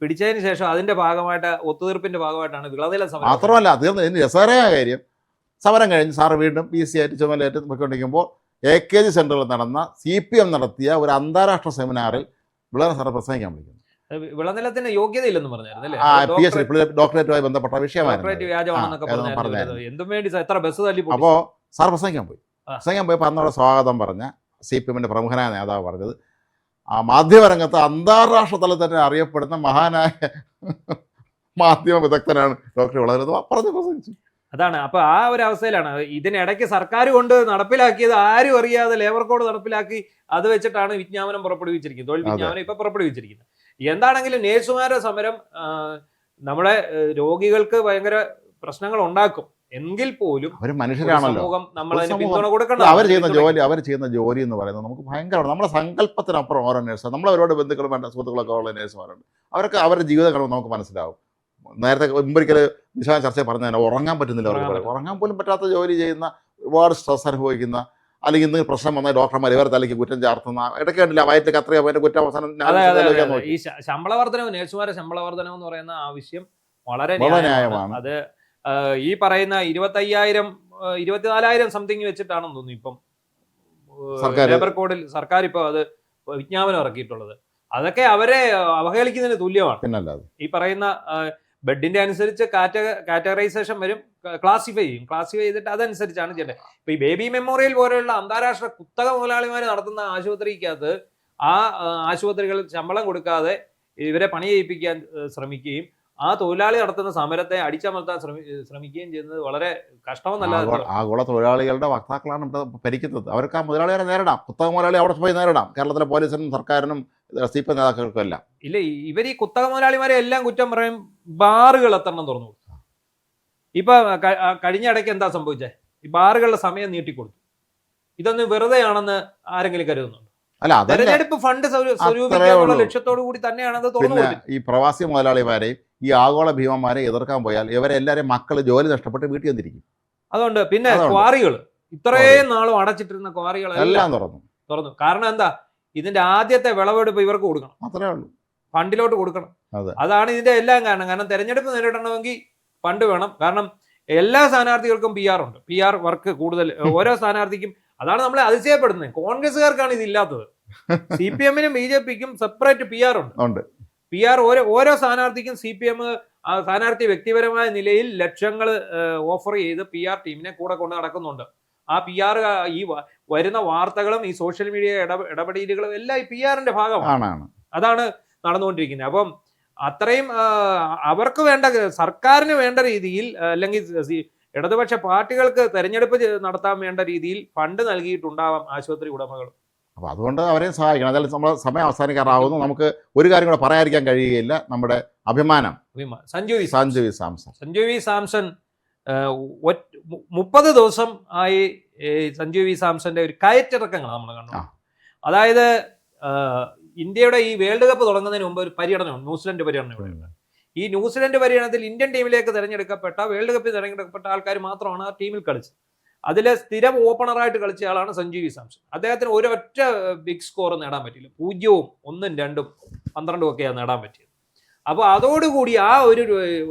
പിടിച്ചതിന് ശേഷം അതിന്റെ ഭാഗമായിട്ട് ഒത്തുതീർപ്പിന്റെ ഭാഗമായിട്ടാണ് വിളനില സമരം. മാത്രമല്ല തീർന്നു. രസകരമായ കാര്യം, സമരം കഴിഞ്ഞ് സാർ വീണ്ടും VC ആയിട്ട് ചുമതലയേറ്റ് പോയിക്കൊണ്ടിരിക്കുമ്പോൾ AKG സെന്ററിൽ നടന്ന CPM നടത്തിയ ഒരു അന്താരാഷ്ട്ര സെമിനാറിൽ വിളനില സാറെ പ്രസംഗിക്കാൻ വിളിക്കുന്നു. വിളനിലത്തിന് യോഗ്യതയില്ലെന്ന് പറഞ്ഞായിരുന്നു. PhD ഡോക്ടറേറ്റുമായി ബന്ധപ്പെട്ട വിഷയമായിരുന്നു. അപ്പോ സാർ പ്രസംഗിക്കാൻ പോയപ്പോൾ അന്നവിടെ സ്വാഗതം പറഞ്ഞ CPMന്റെ പ്രമുഖനായ നേതാവ് പറഞ്ഞത്, ആ മാധ്യമരംഗത്ത് അന്താരാഷ്ട്ര തലത്തിൽ തന്നെ അറിയപ്പെടുന്ന മഹാനായ മാധ്യമ വിദഗ്ധനാണ് ഡോക്ടർ വിളനില പറഞ്ഞു പ്രസംഗിച്ചു. അതാണ്. അപ്പൊ ആ ഒരു അവസ്ഥയിലാണ്. ഇതിനിടയ്ക്ക് സർക്കാർ കൊണ്ട് നടപ്പിലാക്കിയത് ആരും അറിയാതെ ലേബർ കോഡ് നടപ്പിലാക്കി അത് വെച്ചിട്ടാണ് വിജ്ഞാപനം പുറപ്പെടുവിച്ചിരിക്കുന്നത്. തൊഴിൽ വിജ്ഞാപനം ഇപ്പൊ പുറപ്പെടുവിച്ചിരിക്കുന്നത്. എന്താണെങ്കിലും നേഴ്സുമാരുടെ സമരം നമ്മുടെ രോഗികൾക്ക് ഭയങ്കര പ്രശ്നങ്ങൾ ഉണ്ടാക്കും. എങ്കിൽ പോലും അവർ മനുഷ്യരാണല്ലോ. പിന്തുണ കൊടുക്കണം. അവർ ചെയ്യുന്ന ജോലി എന്ന് പറയുന്നത് നമുക്ക് ഭയങ്കരമാണ്. നമ്മുടെ സങ്കല്പത്തിനപ്പുറം ഓരോ നേഴ്സ്. നമ്മളവരോട് ബന്ധുക്കളും വേണ്ട സുഹൃത്തുക്കളൊക്കെ ഉള്ള നേഴ്സുമാരുണ്ട്. അവർക്ക് അവരുടെ ജീവിതങ്ങൾ നമുക്ക് മനസ്സിലാവും. നേരത്തെ മുമ്പൊരിക്കൽ വിശാല ചർച്ച പറഞ്ഞാൽ ഉറങ്ങാൻ പറ്റുന്നില്ല. ഉറങ്ങാൻ പോലും പറ്റാത്ത ജോലി ചെയ്യുന്ന, ഒരുപാട് സ്ട്രെസ് അനുഭവിക്കുന്ന, അല്ലെങ്കിൽ ഇന്ന് പ്രശ്നം വന്നാൽ ഡോക്ടർമാർ ഇവർ തലയ്ക്ക് കുറ്റം ചാർത്തുന്ന, ഇടയ്ക്ക് കണ്ടില്ല വയറ്റിലേക്ക് അത്രയും അവരുടെ കുറ്റം അവസാനം. ഈ ശമ്പള വർധനവ്, നേഴ്സുമാരുടെ ശമ്പള വർധനവ് എന്ന് പറയുന്ന ആവശ്യം വളരെ ന്യായമാണ്. അത് ഈ പറയുന്ന 24,000 സംതിങ് വെച്ചിട്ടാണെന്ന് തോന്നുന്നു ഇപ്പം ലേബർ കോഡിൽ സർക്കാർ ഇപ്പൊ അത് വിജ്ഞാപനം ഇറക്കിയിട്ടുള്ളത്. അതൊക്കെ അവരെ അവഹേളിക്കുന്നതിന് തുല്യമാണ്. ഈ പറയുന്ന ബെഡിന്റെ അനുസരിച്ച് കാറ്റഗറൈസേഷൻ വരും, ക്ലാസിഫൈ ചെയ്തിട്ട് അതനുസരിച്ചാണ് ചെയ്യേണ്ടത്. ഇപ്പൊ ഈ ബേബി മെമ്മോറിയൽ പോലെയുള്ള അന്താരാഷ്ട്ര കുത്തക മുതലാളിമാർ നടത്തുന്ന ആശുപത്രിക്കകത്ത് ആ ആശുപത്രികൾ ശമ്പളം കൊടുക്കാതെ ഇവരെ പണി ചെയ്യിപ്പിക്കാൻ ശ്രമിക്കുകയും ആ തൊഴിലാളി നടത്തുന്ന സമരത്തെ അടിച്ചമർത്താൻ ശ്രമിക്കുകയും ചെയ്യുന്നത് വളരെ കഷ്ടമെന്നല്ല. ആഗോള തൊഴിലാളികളുടെ വക്താക്കളാണ് ഇവിടെ ഭരിക്കുന്നത്. അവർക്ക് ആ മുതലാളികളെ നേരിടാം, കുത്തക മുതലാളി അവിടെ പോയി നേരിടാം, കേരളത്തിലെ പോലീസിനും സർക്കാരിനും CPM നേതാക്കൾക്കും എല്ലാം. ഇല്ല, ഇവർ ഈ കുത്തക മുതലാളിമാരെ എല്ലാം കുറ്റം പറയും. ബാറുകൾ എത്രണ്ണം തുറന്നു കൊടുത്തു. ഇപ്പൊ കഴിഞ്ഞ ഇടയ്ക്ക് എന്താ സംഭവിച്ചേ? ഈ ബാറുകളുടെ സമയം നീട്ടിക്കൊടുത്തു. ഇതൊന്നും വെറുതെയാണെന്ന് ആരെങ്കിലും കരുതുന്നുണ്ടോ? അല്ല, തെരഞ്ഞെടുപ്പ് ഫണ്ട് സ്വരൂപിക്കാനുള്ള ലക്ഷ്യത്തോടു കൂടി തന്നെയാണ് അത് തുറന്നു കൊടുത്തത്. ഈ പ്രവാസി മുതലാളിമാരെയും ഈ ആഗോള ഭീമന്മാരെ എതിർക്കാൻ പോയാൽ ഇവരെല്ലാവരും മക്കള് ജോലി നഷ്ടപ്പെട്ട് വീട്ടിൽ വന്നിരിക്കും. അതുകൊണ്ട് പിന്നെ ക്വാറികൾ ഇത്രയും നാളും അടച്ചിട്ടിരുന്ന ക്വാറികൾ എല്ലാം തുറന്നു. കാരണം എന്താ? ഇതിന്റെ ആദ്യത്തെ വിളവെടുപ്പ് ഇവർക്ക് കൊടുക്കണം, അത്രേ ഉള്ളൂ, ഫണ്ടിലോട്ട് കൊടുക്കണം. അതാണ് ഇതിന്റെ എല്ലാം കാരണം. കാരണം തെരഞ്ഞെടുപ്പ് നേരിടണമെങ്കിൽ ഫണ്ട് വേണം. കാരണം എല്ലാ സ്ഥാനാർത്ഥികൾക്കും PR ഉണ്ട്, PR വർക്ക് കൂടുതൽ ഓരോ സ്ഥാനാർത്ഥിക്കും. അതാണ് നമ്മളെ അതിശയപ്പെടുന്നത്. കോൺഗ്രസ്സുകാർക്കാണ് ഇതില്ലാത്തത്. CPM-നും BJP-ക്കും സെപ്പറേറ്റ് PR ഉണ്ട്. PR ഓരോ സ്ഥാനാർത്ഥിക്കും CPM സ്ഥാനാർത്ഥി വ്യക്തിപരമായ നിലയിൽ ലക്ഷങ്ങൾ ഓഫർ ചെയ്ത് PR ടീമിനെ കൂടെ കൊണ്ട് നടക്കുന്നുണ്ട്. ആ PR ഈ വരുന്ന വാർത്തകളും ഈ സോഷ്യൽ മീഡിയ ഇടപെടലുകളും എല്ലാം ഈ PR-ന്റെ ഭാഗമാണ്. അതാണ് നടന്നുകൊണ്ടിരിക്കുന്നത്. അപ്പം അത്രയും അവർക്ക് വേണ്ട, സർക്കാരിന് വേണ്ട രീതിയിൽ അല്ലെങ്കിൽ ഇടതുപക്ഷ പാർട്ടികൾക്ക് തെരഞ്ഞെടുപ്പ് നടത്താൻ വേണ്ട രീതിയിൽ ഫണ്ട് നൽകിയിട്ടുണ്ടാവാം ആശുപത്രി ഉടമകൾ. അപ്പോൾ അതുകൊണ്ട് അവരെ സഹായിക്കണം. അതായത് നമ്മൾ സമയം അവസാനിക്കാറാവുന്നു. നമുക്ക് ഒരു കാര്യം കൂടെ പറയാതിരിക്കാൻ കഴിയുകയില്ല. നമ്മുടെ അഭിമാനം സഞ്ജു വി സാംസൺ 30 ദിവസം ആയി സഞ്ജു വി സാംസന്റെ ഒരു കയറ്റിറക്കങ്ങൾ നമ്മൾ കണ്ടു. അതായത് ഇന്ത്യയുടെ ഈ വേൾഡ് കപ്പ് തുടങ്ങുന്നതിന് മുമ്പ് ഒരു പര്യടനം, ന്യൂസിലൻഡ് പര്യടനം ഇവിടെയുണ്ട്. ഈ ന്യൂസിലൻഡ് പര്യടനത്തിൽ ഇന്ത്യൻ ടീമിലേക്ക് തിരഞ്ഞെടുക്കപ്പെട്ട, വേൾഡ് കപ്പിൽ തിരഞ്ഞെടുക്കപ്പെട്ട ആൾക്കാർ മാത്രമാണ് ആ ടീമിൽ കളിച്ചത്. അതിലെ സ്ഥിരം ഓപ്പണറായിട്ട് കളിച്ച ആളാണ് സഞ്ജു വി സാംസൺ. അദ്ദേഹത്തിന് ഒരൊറ്റ ബിഗ് സ്കോർ നേടാൻ പറ്റില്ല. 0, 1, 2, 12 ഒക്കെയാണ് നേടാൻ പറ്റിയത്. അപ്പോൾ അതോടുകൂടി ആ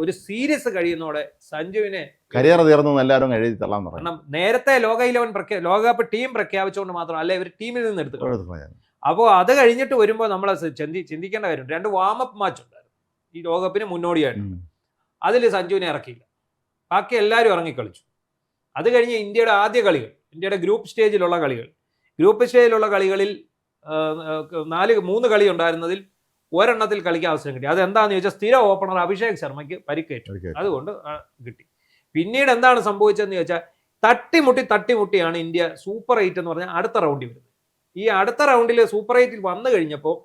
ഒരു സീരീസ് കഴിയുന്നതോടെ സഞ്ജുവിനെ കരിയർ തീർന്നു എല്ലാവരും എഴുതി തള്ളാൻ പറഞ്ഞു. കാരണം നേരത്തെ ലോകകപ്പ് ടീം പ്രഖ്യാപിച്ചുകൊണ്ട് മാത്രം അല്ല ഇവർ ടീമിൽ നിന്ന് എടുത്തു. അപ്പോൾ അത് കഴിഞ്ഞിട്ട് വരുമ്പോൾ നമ്മൾ ചിന്തിക്കേണ്ട കാര്യം, 2 വാമപ്പ് മാച്ച് ഉണ്ടായിരുന്നു ഈ ലോകകപ്പിന് മുന്നോടിയായിട്ട്. അതിൽ സഞ്ജുവിനെ ഇറക്കിയില്ല, ബാക്കി എല്ലാവരും ഇറങ്ങിക്കളിച്ചു. അത് കഴിഞ്ഞ് ഇന്ത്യയുടെ ആദ്യ കളികൾ, ഇന്ത്യയുടെ ഗ്രൂപ്പ് സ്റ്റേജിലുള്ള കളികളിൽ 3 കളി ഉണ്ടായിരുന്നതിൽ ഒരെണ്ണത്തിൽ കളിക്കാൻ അവസരം കിട്ടി. അതെന്താണെന്ന് ചോദിച്ചാൽ സ്ഥിര ഓപ്പണർ അഭിഷേക് ശർമ്മയ്ക്ക് പരിക്കേറ്റു, അതുകൊണ്ട് കിട്ടി. പിന്നീട് എന്താണ് സംഭവിച്ചതെന്ന് ചോദിച്ചാൽ തട്ടിമുട്ടിയാണ് ഇന്ത്യ സൂപ്പർ 8 എന്ന് പറഞ്ഞാൽ അടുത്ത റൗണ്ടിൽ വരുന്നത്. ഈ അടുത്ത റൗണ്ടിൽ സൂപ്പർ 8 വന്നു കഴിഞ്ഞപ്പോൾ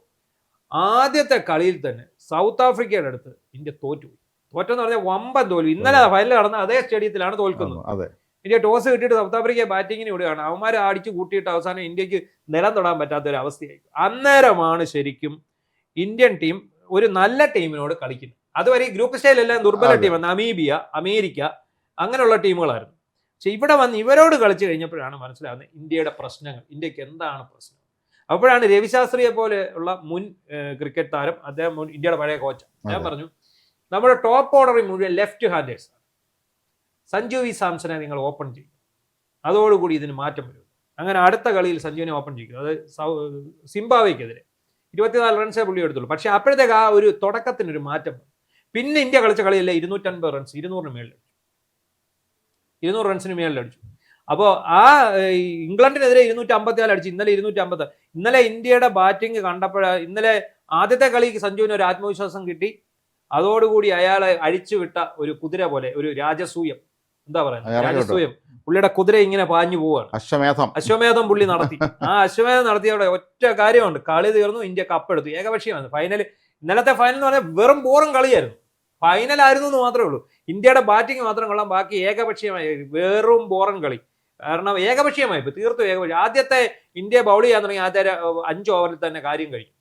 ആദ്യത്തെ കളിയിൽ തന്നെ സൗത്ത് ആഫ്രിക്കയുടെ അടുത്ത് ഇന്ത്യ തോറ്റെന്ന് പറഞ്ഞാൽ വമ്പൻ തോൽവി. ഇന്നലെ ഫൈനൽ നടന്ന അതേ സ്റ്റേഡിയത്തിലാണ് തോൽക്കുന്നത്. ഇന്ത്യ ടോസ് കിട്ടിയിട്ട് സൗത്ത് ആഫ്രിക്ക ബാറ്റിങ്ങിന് വിടുകയാണ്. അവന്മാരെ അടിച്ചു കൂട്ടിയിട്ട് അവസാനം ഇന്ത്യക്ക് നിലം തൊടാൻ പറ്റാത്ത ഒരു അവസ്ഥയായി. അന്നേരമാണ് ശരിക്കും ഇന്ത്യൻ ടീം ഒരു നല്ല ടീമിനോട് കളിക്കുന്നത്. അതുവരെ ഈ ഗ്രൂപ്പ് സ്റ്റേജിലെല്ലാം ദുർബല ടീം, നമീബിയ, അമേരിക്ക, അങ്ങനെയുള്ള ടീമുകളായിരുന്നു. പക്ഷെ ഇവിടെ വന്ന് ഇവരോട് കളിച്ചു കഴിഞ്ഞപ്പോഴാണ് മനസ്സിലാകുന്നത് ഇന്ത്യയുടെ പ്രശ്നങ്ങൾ, ഇന്ത്യക്ക് എന്താണ് പ്രശ്നം. അപ്പോഴാണ് രവിശാസ്ത്രിയെ പോലെ ഉള്ള മുൻ ക്രിക്കറ്റ് താരം, അദ്ദേഹം ഇന്ത്യയുടെ പഴയ കോച്ച്, അദ്ദേഹം പറഞ്ഞു നമ്മുടെ ടോപ്പ് ഓർഡറിൽ മുഴുവൻ ലെഫ്റ്റ് ഹാൻഡേഴ്സ് ആണ്, സഞ്ജു വി സാംസനെ നിങ്ങൾ ഓപ്പൺ ചെയ്യും, അതോടുകൂടി ഇതിന് മാറ്റം വരും. അങ്ങനെ അടുത്ത കളിയിൽ സഞ്ജുവിനെ ഓപ്പൺ ചെയ്യും. അത് സിംബാബ്വേക്കെതിരെ 24 റൺസേ പുള്ളി എടുത്തുള്ളൂ. പക്ഷെ അപ്പോഴത്തേക്ക് ആ ഒരു തുടക്കത്തിനൊരു മാറ്റം. പിന്നെ ഇന്ത്യ കളിച്ച കളിയല്ലേ 250 റൺസ്, 200 റൺസിന് മേളിലടിച്ചു. അപ്പോൾ ആ ഇംഗ്ലണ്ടിനെതിരെ 254 അടിച്ചു, ഇന്നലെ 250. ഇന്നലെ ഇന്ത്യയുടെ ബാറ്റിംഗ് കണ്ടപ്പോഴാണ്, ഇന്നലെ ആദ്യത്തെ കളിക്ക് സഞ്ജുവിന് ഒരു ആത്മവിശ്വാസം കിട്ടി. അതോടുകൂടി അയാളെ അഴിച്ചുവിട്ട ഒരു കുതിര പോലെ, ഒരു രാജസൂയം, എന്താ പറയുക, രാജസൂയം, പുള്ളിയുടെ കുതിര ഇങ്ങനെ പാഞ്ഞു പോവുകയാണ്. അശ്വമേധം പുള്ളി നടത്തി. ആ അശ്വമേധം നടത്തിയവിടെ ഒറ്റ കാര്യമുണ്ട്, കളി തീർന്നു, ഇന്ത്യ കപ്പെടുത്തു. ഏകപക്ഷീയമാണ് ഫൈനൽ. ഇന്നലത്തെ ഫൈനൽ എന്ന് പറഞ്ഞാൽ വെറും ബോറും കളിയായിരുന്നു. ഫൈനൽ ആയിരുന്നു എന്ന് മാത്രമേ ഉള്ളൂ. ഇന്ത്യയുടെ ബാറ്റിംഗ് മാത്രം കൊള്ളാം, ബാക്കി ഏകപക്ഷീയമായി, വെറും ബോറൻ കളി. കാരണം ഏകപക്ഷീയമായി, ഇപ്പൊ തീർത്തും ഏകപക്ഷീയം. ആദ്യത്തെ ഇന്ത്യ ബൗൾ ചെയ്യാൻ തുടങ്ങി ആദ്യത്തെ 5 ഓവറിൽ തന്നെ കാര്യം കഴിഞ്ഞു.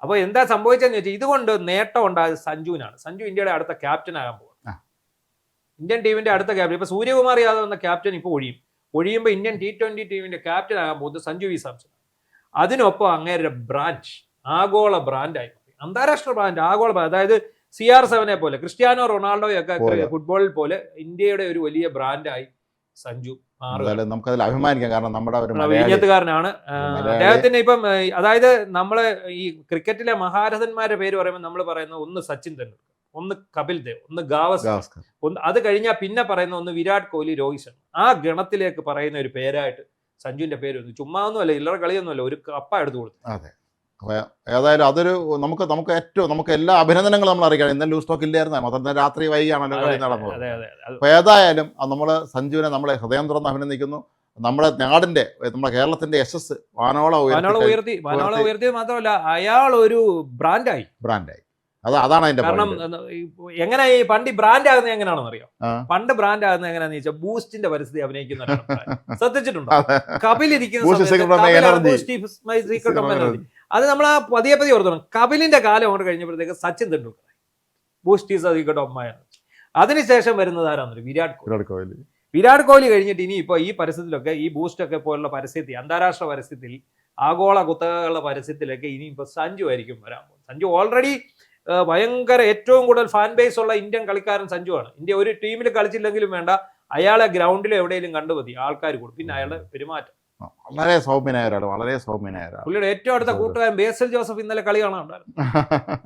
അപ്പോൾ എന്താ സംഭവിച്ചതെന്ന് വെച്ചാൽ ഇതുകൊണ്ട് നേട്ടം ഉണ്ടായത് സഞ്ജുവിനാണ്. സഞ്ജു ഇന്ത്യയുടെ അടുത്ത ക്യാപ്റ്റൻ ആകാൻ പോകും, ഇന്ത്യൻ ടീമിന്റെ അടുത്ത ക്യാപ്റ്റൻ. ഇപ്പൊ സൂര്യകുമാർ യാദവ് എന്ന ക്യാപ്റ്റൻ ഇപ്പോൾ ഒഴിയുമ്പോൾ ഇന്ത്യൻ T20 ടീമിന്റെ ക്യാപ്റ്റൻ ആകാൻ പോകുന്നത് സഞ്ജു വി സാംസൺ. അതിനൊപ്പം അങ്ങേരുടെ ബ്രാൻഡ് ആഗോള ബ്രാൻഡായി, അന്താരാഷ്ട്ര ബ്രാൻഡ്, ആഗോള ബ്രാൻഡ്. അതായത് CR7 പോലെ, ക്രിസ്ത്യാനോ റൊണാൾഡോയൊക്കെ ഫുട്ബോളിൽ പോലെ ഇന്ത്യയുടെ ഒരു വലിയ ബ്രാൻഡായി സഞ്ജു നമുക്കതിൽ അഭിമാനിക്കാം. കാരണം നമ്മുടെ വിഴിഞ്ഞത്തുകാരനാണ് അദ്ദേഹത്തിന്. ഇപ്പം അതായത് നമ്മള് ഈ ക്രിക്കറ്റിലെ മഹാരഥന്മാരുടെ പേര് പറയുമ്പോൾ നമ്മൾ പറയുന്ന ഒന്ന് സച്ചിൻ തെണ്ടുൽക്കർ, ഒന്ന് കപിൽ ദേവ്, ഒന്ന് ഗാവസ്കർ, അത് കഴിഞ്ഞാൽ പിന്നെ പറയുന്ന ഒന്ന് വിരാട് കോഹ്ലി, രോഹിത് ശർമ്മ. ആ ഗണത്തിലേക്ക് പറയുന്ന ഒരു പേരായിട്ട് സഞ്ജുവിന്റെ പേര് വന്നു. ചുമ്മാ ഒന്നുമല്ല, ഇല്ലറ കളിയൊന്നുമല്ല, ഒരു കപ്പ എടുത്തു കൊടുത്തു. അപ്പോൾ ഏതായാലും അതൊരു നമുക്ക് എല്ലാ അഭിനന്ദനങ്ങളും നമ്മൾ അറിയിക്കണം. ഇന്നലെ ലൂസ് ടോക്ക് ഇല്ലായിരുന്നു, മൊത്തം രാത്രി വൈകിയാണല്ലോ കളി നടന്നത്. അപ്പോൾ ഏതായാലും നമ്മൾ സഞ്ജുവിനെ നമ്മളെ ഹൃദയം തുറന്ന് അഭിനന്ദിക്കുന്നു. നമ്മുടെ നാടിന്റെ, നമ്മുടെ കേരളത്തിന്റെ യശസ് വാനോളം ഉയർത്തി മാത്രമല്ല അയാൾ ഒരു ബ്രാൻഡായി. അതാണ് അതിന്റെ കാരണം എങ്ങനെ ഈ പണ്ട് ബ്രാൻഡ് ആകുന്നത് എങ്ങനെയാണെന്ന് അറിയാം. പണ്ട് ബ്രാൻഡ് ആകുന്നത് എങ്ങനെയാണെന്ന് വെച്ചാൽ ബൂസ്റ്റിന്റെ പരിസ്ഥിതി അഭിനയിക്കുന്ന ശ്രദ്ധിച്ചിട്ടുണ്ടോ? കപിൽ ഇരിക്കുന്ന അത് നമ്മൾ ആ പതിയെ ഓർത്തണം. കപിലിന്റെ കാലം അങ്ങോട്ട് കഴിഞ്ഞപ്പോഴത്തേക്ക് Sachin Tendulkar, boost is the God of my. അതിനുശേഷം വരുന്നത് ആരാന്നറിയോ? വിരാട് കോഹ്ലി കഴിഞ്ഞിട്ട് ഇനി ഇപ്പോൾ ഈ പരസ്യത്തിലൊക്കെ, ഈ ബൂസ്റ്റ് ഒക്കെ പോലുള്ള പരസ്യത്തിൽ, അന്താരാഷ്ട്ര പരസ്യത്തിൽ, ആഗോള കുത്തകകളുടെ പരസ്യത്തിലൊക്കെ ഇനി ഇപ്പോൾ സഞ്ജു ആയിരിക്കും വരാൻ പോകുന്നത്. സഞ്ജു ഓൾറെഡി ഭയങ്കര ഏറ്റവും കൂടുതൽ ഫാൻ ബേസ് ഉള്ള ഇന്ത്യൻ കളിക്കാരൻ സഞ്ജുവാണ്. ഇന്ത്യ ഒരു ടീമിൽ കളിച്ചില്ലെങ്കിലും വേണ്ട, അയാളെ ഗ്രൗണ്ടിൽ എവിടെയെങ്കിലും കണ്ടുമതി ആൾക്കാർ കൂടും. പിന്നെ അയാളുടെ പെരുമാറ്റം വളരെ സൗമ്യനായ പുള്ളിയുടെ ഏറ്റവും അടുത്ത കൂട്ടുകാരൻ ബേസിൽ ജോസഫ് ഇന്നലെ കളി കാണാനുണ്ടായിരുന്നു.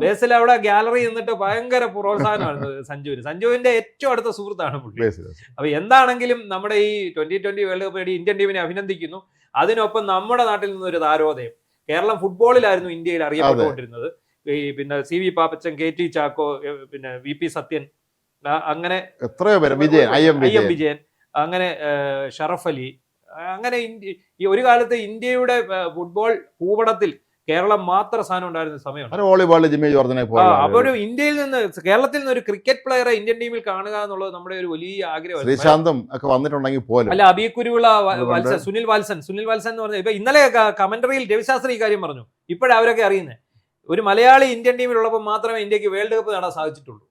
ബേസിൽ അവിടെ ഗാലറി നിന്നിട്ട് ഭയങ്കര പ്രോത്സാഹനമാണ് സഞ്ജുവിന്റെ ഏറ്റവും അടുത്ത സുഹൃത്താണ് പുള്ളി. അപ്പൊ എന്താണെങ്കിലും നമ്മുടെ ഈ 2020 വേൾഡ് കപ്പ് നേടി ഇന്ത്യൻ ടീമിനെ അഭിനന്ദിക്കുന്നു. അതിനൊപ്പം നമ്മുടെ നാട്ടിൽ നിന്നൊരു താരോദയം, കേരളം ഫുട്ബോളിലായിരുന്നു ഇന്ത്യയിൽ അറിയപ്പെട്ടുകൊണ്ടിരുന്നത്. പിന്നെ CV പാപ്പച്ചൻ, KT ചാക്കോ, പിന്നെ VP സത്യൻ, അങ്ങനെ എത്രയോ പേര്, വിജയൻ, അങ്ങനെ ഷറഫ് അലി, അങ്ങനെ ഈ ഒരു കാലത്ത് ഇന്ത്യയുടെ ഫുട്ബോൾ ഭൂപടത്തിൽ കേരളം മാത്രം സ്ഥാനം ഉണ്ടായിരുന്ന സമയമാണ്. അപ്പോൾ ഇന്ത്യയിൽ നിന്ന്, കേരളത്തിൽ നിന്ന് ഒരു ക്രിക്കറ്റ് പ്ലെയറെ ഇന്ത്യൻ ടീമിൽ കാണുക എന്നുള്ളത് നമ്മുടെ ഒരു വലിയ ആഗ്രഹമാണ്. ശ്രീശാന്തും ഒക്കെ വന്നിട്ടുണ്ടെങ്കിൽ പോലും അല്ല, അബികുരുവിള, സുനിൽ വാത്സൻ എന്ന് പറഞ്ഞ ഇപ്പൊ ഇന്നലെ കമന്ററിയിൽ രവിശാസ്ത്രി ഈ കാര്യം പറഞ്ഞു. ഇപ്പോഴവരൊക്കെ അറിയുന്നത് ഒരു മലയാളി ഇന്ത്യൻ ടീമിലുള്ളപ്പോൾ മാത്രമേ ഇന്ത്യക്ക് വേൾഡ് കപ്പ് നേടാൻ സാധിച്ചിട്ടുള്ളൂ.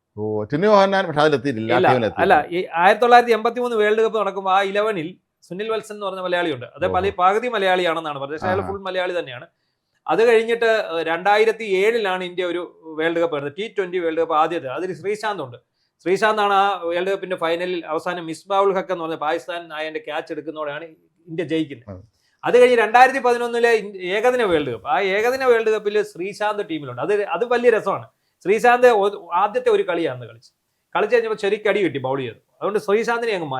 അല്ല, ഈ 1983 വേൾഡ് കപ്പ് നടക്കുമ്പോൾ ആ 11-ൽ സുനിൽ വത്സൻ എന്ന് പറഞ്ഞ മലയാളിയുണ്ട്. അത് പകുതി മലയാളിയാണെന്നാണ് പറഞ്ഞത്, പക്ഷേ അയാൾ ഫുൾ മലയാളി തന്നെയാണ്. അത് കഴിഞ്ഞിട്ട് 2007-ലാണ് ഇന്ത്യ ഒരു വേൾഡ് കപ്പ് എടുത്തത്, T20 വേൾഡ് കപ്പ് ആദ്യത്തെ. അതിൽ ശ്രീശാന്ത് ഉണ്ട്. ശ്രീശാന്താണ് ആ വേൾഡ് കപ്പിന്റെ ഫൈനലിൽ അവസാനം മിസ്ബാഉൽ ഹക്ക് എന്ന് പറഞ്ഞ പാകിസ്ഥാൻ നായന്റെ ക്യാച്ച് എടുക്കുന്നതോടെയാണ് ഇന്ത്യ ജയിക്കുന്നത്. അത് കഴിഞ്ഞ് 2011-ലെ ഏകദിന വേൾഡ് കപ്പ്, ആ ഏകദിന വേൾഡ് കപ്പിൽ ശ്രീശാന്ത് ടീമിലുണ്ട്. അത് വലിയ രസമാണ്. ശ്രീശാന്ത് ആദ്യത്തെ ഒരു കളിയാണ് കളിച്ച് കഴിഞ്ഞപ്പോൾ ശരിക്കടി കിട്ടി, ബൗൾ ചെയ്തു. അതുകൊണ്ട് ശ്രീശാന്തിനെ അങ്ങ്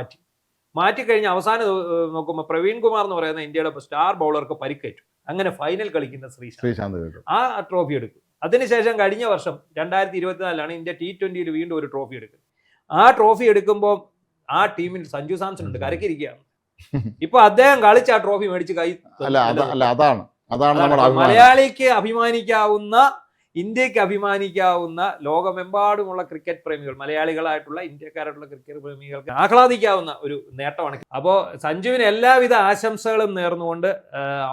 മാറ്റിക്കഴിഞ്ഞ് അവസാനം നോക്കുമ്പോൾ പ്രവീൺ കുമാർ എന്ന് പറയുന്ന ഇന്ത്യയുടെ സ്റ്റാർ ബൗളർക്ക് പരിക്കേറ്റു. അങ്ങനെ ഫൈനൽ കളിക്കുന്ന ശ്രീശാന്ത് ആ ട്രോഫി എടുക്കും. അതിനുശേഷം കഴിഞ്ഞ വർഷം 2024-ലാണ് ഇന്ത്യ T20-ൽ വീണ്ടും ഒരു ട്രോഫി എടുക്കുന്നത്. ആ ട്രോഫി എടുക്കുമ്പോൾ ആ ടീമിൽ സഞ്ജു സാംസൺ ഉണ്ട്, കരക്കിരിക്കുകയാണ്. ഇപ്പൊ അദ്ദേഹം കളിച്ച് ആ ട്രോഫി മേടിച്ച് കൈ. അതാണ് മലയാളിക്ക് അഭിമാനിക്കാവുന്ന, ഇന്ത്യക്ക് അഭിമാനിക്കാവുന്ന, ലോകമെമ്പാടുമുള്ള ക്രിക്കറ്റ് പ്രേമികൾ, മലയാളികളായിട്ടുള്ള ഇന്ത്യക്കാരായിട്ടുള്ള ക്രിക്കറ്റ് പ്രേമികൾക്ക് ആഹ്ലാദിക്കാവുന്ന ഒരു നേട്ടമാണ്. അപ്പോൾ സഞ്ജുവിന് എല്ലാവിധ ആശംസകളും നേർന്നുകൊണ്ട്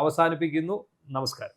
അവസാനിപ്പിക്കുന്നു. നമസ്കാരം.